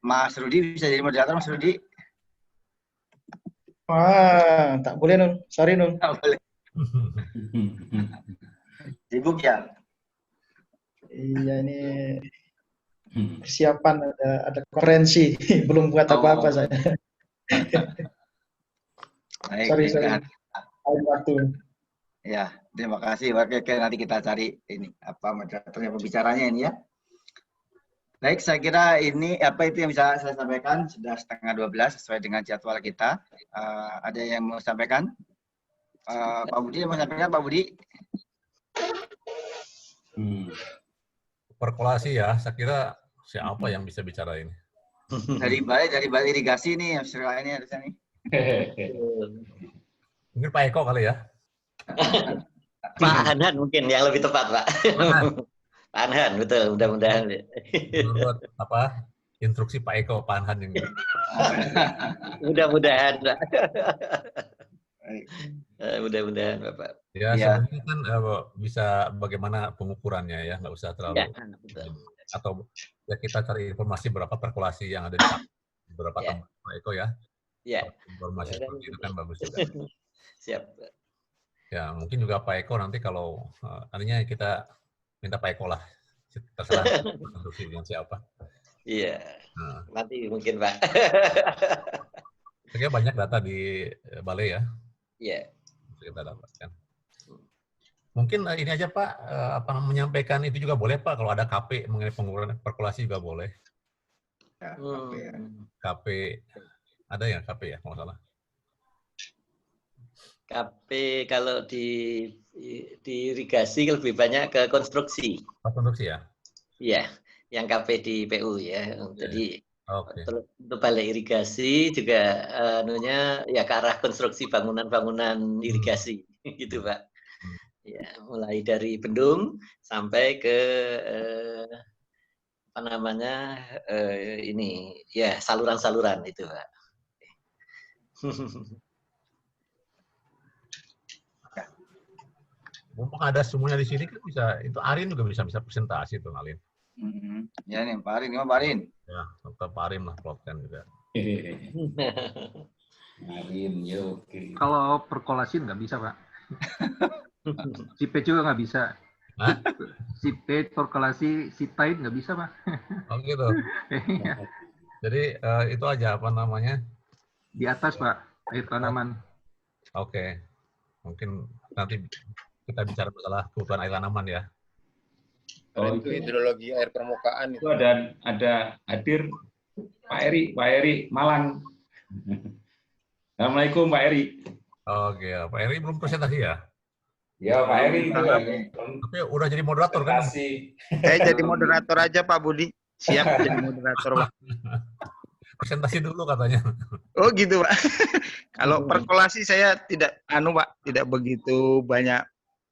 Mas Rudi bisa jadi moderator, Mas Rudi. Wah, tak boleh Nun. Sorry Nun. Tak boleh. Sibuk ya? Iya, ini persiapan ada konferensi. Belum buat apa-apa saya. Baik, Sorry. nah, Waktu. ya, terima kasih. Oke, nanti kita cari ini apa moderatornya, pembicaranya ini ya. Baik, saya kira ini apa itu yang bisa saya sampaikan. Sudah 11:30 sesuai dengan jadwal kita. Ada yang mau sampaikan? Pak Budi mau sampaikan, Pak Budi? Perkolasi ya, saya kira siapa yang bisa bicara ini? Dari Balai Irigasi nih, ini harusnya nih. Mungkin Pak Eko kali ya? Pak Anhan mungkin yang lebih tepat, Pak. Pak Anhan, betul, mudah-mudahan. Menurut apa instruksi Pak Eko, Pak Anhan ini. Mudah-mudahan, Pak. Mudah-mudahan, Bapak. Ya, sebenarnya kan bisa bagaimana pengukurannya ya, nggak usah terlalu. Ya, betul. Atau ya kita cari informasi berapa perkolasi yang ada di beberapa tempat, Pak Eko ya. Ya. Informasi seperti itu kan bagus juga. Siap. Ya, mungkin juga Pak Eko nanti kalau artinya kita minta Pak Eko lah, terserah instruksi dengan siapa. Iya, nanti mungkin Pak. Saya banyak data di balai ya. Iya. Kita dapatkan. Mungkin ini aja Pak, apa menyampaikan itu juga boleh Pak, kalau ada KP mengenai pengukuran perkolasi juga boleh. Ya, KP, ada ya KP ya, kalau salah. KP kalau di irigasi lebih banyak ke konstruksi. Konstruksi ya? Iya, yang KP di PU ya. Jadi untuk balai irigasi juga ya ke arah konstruksi bangunan-bangunan irigasi gitu Pak. Ya, mulai dari bendung sampai ke apa namanya ini ya saluran-saluran itu Pak. Mumpung ada semuanya di sini kan bisa, itu Arin juga bisa presentasi tuh Alin. Ya nih Pak Arin, Pak Arin. Ya, tetap Pak Arin lah Propten juga. Arin, ya oke. Kalau perkolasi nggak bisa Pak. Sipet juga nggak bisa. Hah? Sipet, perkolasi, sipait nggak bisa Pak. Oh gitu. Jadi itu aja apa namanya? Di atas Pak, air tanaman. Oke. Mungkin nanti kita bicara masalah kebutuhan air tanaman ya. Oh, itu hidrologi air permukaan itu ada hadir Pak Eri Malang. Assalamualaikum Pak Eri. Oke, Pak Eri belum presentasi ya? Ya Pak Eri itu tapi udah jadi moderator kan? Saya jadi moderator aja Pak Budi. Siap jadi moderator Pak. Presentasi dulu katanya. Oh gitu Pak. Kalau perkolasi saya tidak tidak begitu banyak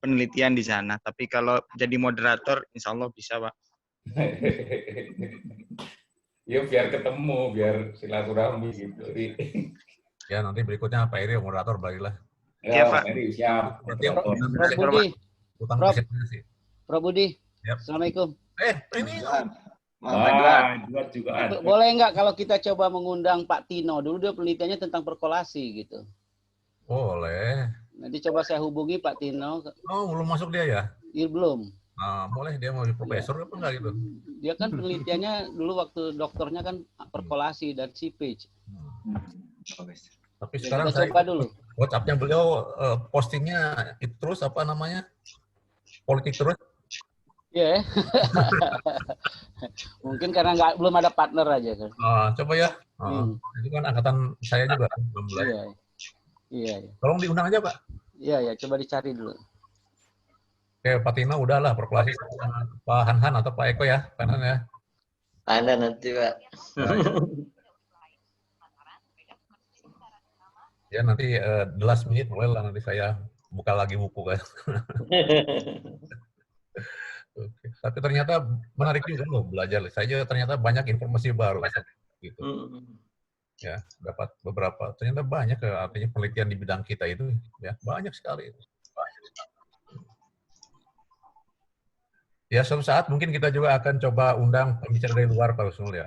penelitian di sana. Tapi kalau jadi moderator, insya Allah bisa Pak. Ya biar ketemu, biar silaturahmi gitu. Ya nanti berikutnya Pak Eri moderator baiklah. Ya Pak Eri siap. Prof Budi. Yep. Assalamualaikum. Ini Edward juga ada. Boleh nggak kalau kita coba mengundang Pak Tino dulu, dia penelitiannya tentang perkolasi gitu. Boleh. Nanti coba saya hubungi Pak Tino. Oh, belum masuk dia ya? Iya, belum. Nah, boleh dia mau jadi profesor apa enggak gitu? Dia kan penelitiannya dulu waktu dokternya kan perkolasi dan sipage. Tapi sekarang saya coba dulu. WhatsApp-nya beliau postingnya itu terus apa namanya? Politik terus. Iya. Yeah. Mungkin karena belum ada partner aja kan. Coba ya. Itu kan angkatan saya juga belum mulai. Iya. Tolong diundang aja Pak. Iya, coba dicari dulu. Oke, Pak Tino udahlah perkolasi Pak Han atau Pak Eko ya, Pak Han ya. Pak Han nanti Pak. Ya nanti the last minute boleh lah nanti saya buka lagi buku kan. Oke. Tapi ternyata menarik juga loh belajar. Saya juga ternyata banyak informasi baru gitu. Ya, dapat beberapa. Ternyata banyak artinya penelitian di bidang kita itu ya banyak sekali. Ya, suatu saat mungkin kita juga akan coba undang pembicara dari luar Pak Husnul ya.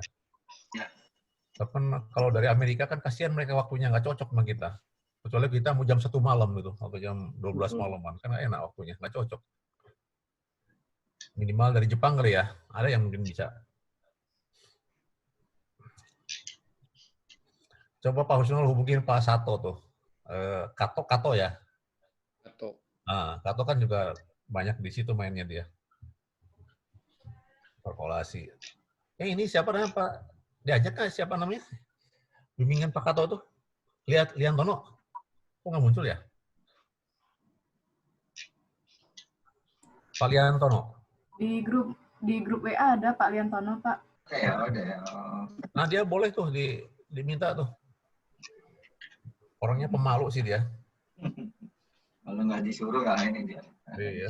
Tapi kalau dari Amerika kan kasihan mereka waktunya nggak cocok sama kita. Kecuali kita mau jam 1 malam gitu atau jam 12 malaman kan enak waktunya, nggak cocok. Minimal dari Jepang kali ya. Ada yang mungkin bisa. Coba Pak Husnul hubungin Pak Sato tuh. Kato ya. Kato kan juga banyak di situ mainnya dia. Perkolasi. Ini siapa namanya Pak? Diajak kan siapa namanya? Bimbingan Pak Kato tuh. Liantono. Kok nggak muncul ya? Pak Liantono. Di grup WA ada Pak Liantono, Pak. Ya udah. Nah dia boleh tuh diminta tuh. Orangnya pemalu sih dia. Kalau nggak disuruh nggak ini dia. Iya.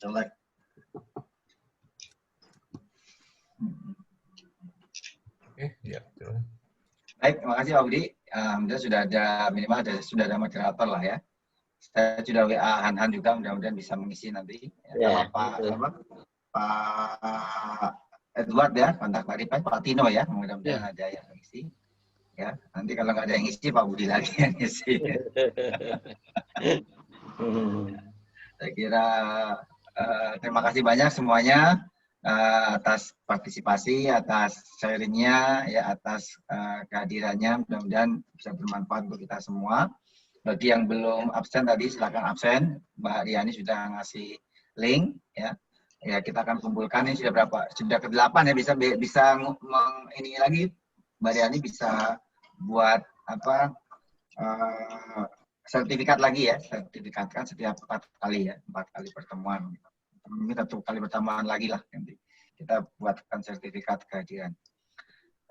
Jelek. Oke, ya. Baik, terima kasih Pak Budi. Sudah ada minimal sudah ada moderator lah ya. Saya sudah WA Han juga, mudah-mudahan bisa mengisi nanti. Ya, Pak Edward ya, kontak Pak Tino ya, mudah-mudahan ada yang mengisi. Ya, nanti kalau nggak ada yang ngisi Pak Budi lagi yang ngisi. Saya kira terima kasih banyak semuanya atas partisipasi, atas sharingnya, ya atas kehadirannya. Mudah-mudahan bisa bermanfaat untuk kita semua. Bagi yang belum absen tadi silakan absen. Mbak Riani sudah ngasih link ya. Ya kita akan kumpulkan ini sudah berapa? Sudah ke-8 ya, bisa ini lagi Mbak Riani bisa buat apa sertifikat lagi ya, sertifikatkan setiap 4 kali ya, 4 kali pertemuan. Mungkin 1 kali pertemuan lagi lah nanti kita buatkan sertifikat kehadiran.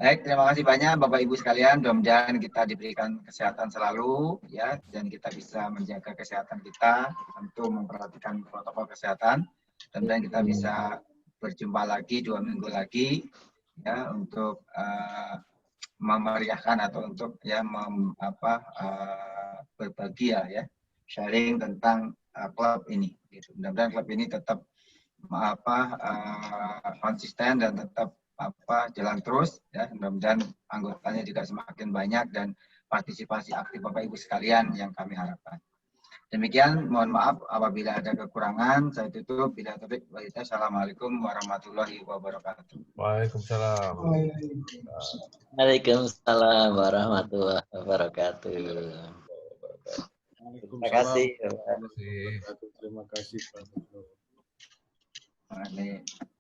Baik, terima kasih banyak Bapak Ibu sekalian. Mudah-mudahan kita diberikan kesehatan selalu ya, dan kita bisa menjaga kesehatan kita, tentu memperhatikan protokol kesehatan. Dan kita bisa berjumpa lagi 2 minggu lagi ya untuk memeriahkan atau untuk ya berbagi ya sharing tentang klub ini. Gitu. Mudah-mudahan klub ini tetap konsisten dan tetap jalan terus ya. Mudah-mudahan anggotanya juga semakin banyak dan partisipasi aktif Bapak Ibu sekalian yang kami harapkan. Demikian, mohon maaf apabila ada kekurangan. Saya tutup. Bila taufiq wal hidayah. Assalamualaikum warahmatullahi wabarakatuh. Waalaikumsalam. Waalaikumsalam warahmatullahi wabarakatuh. Terima kasih. Terima kasih Pak.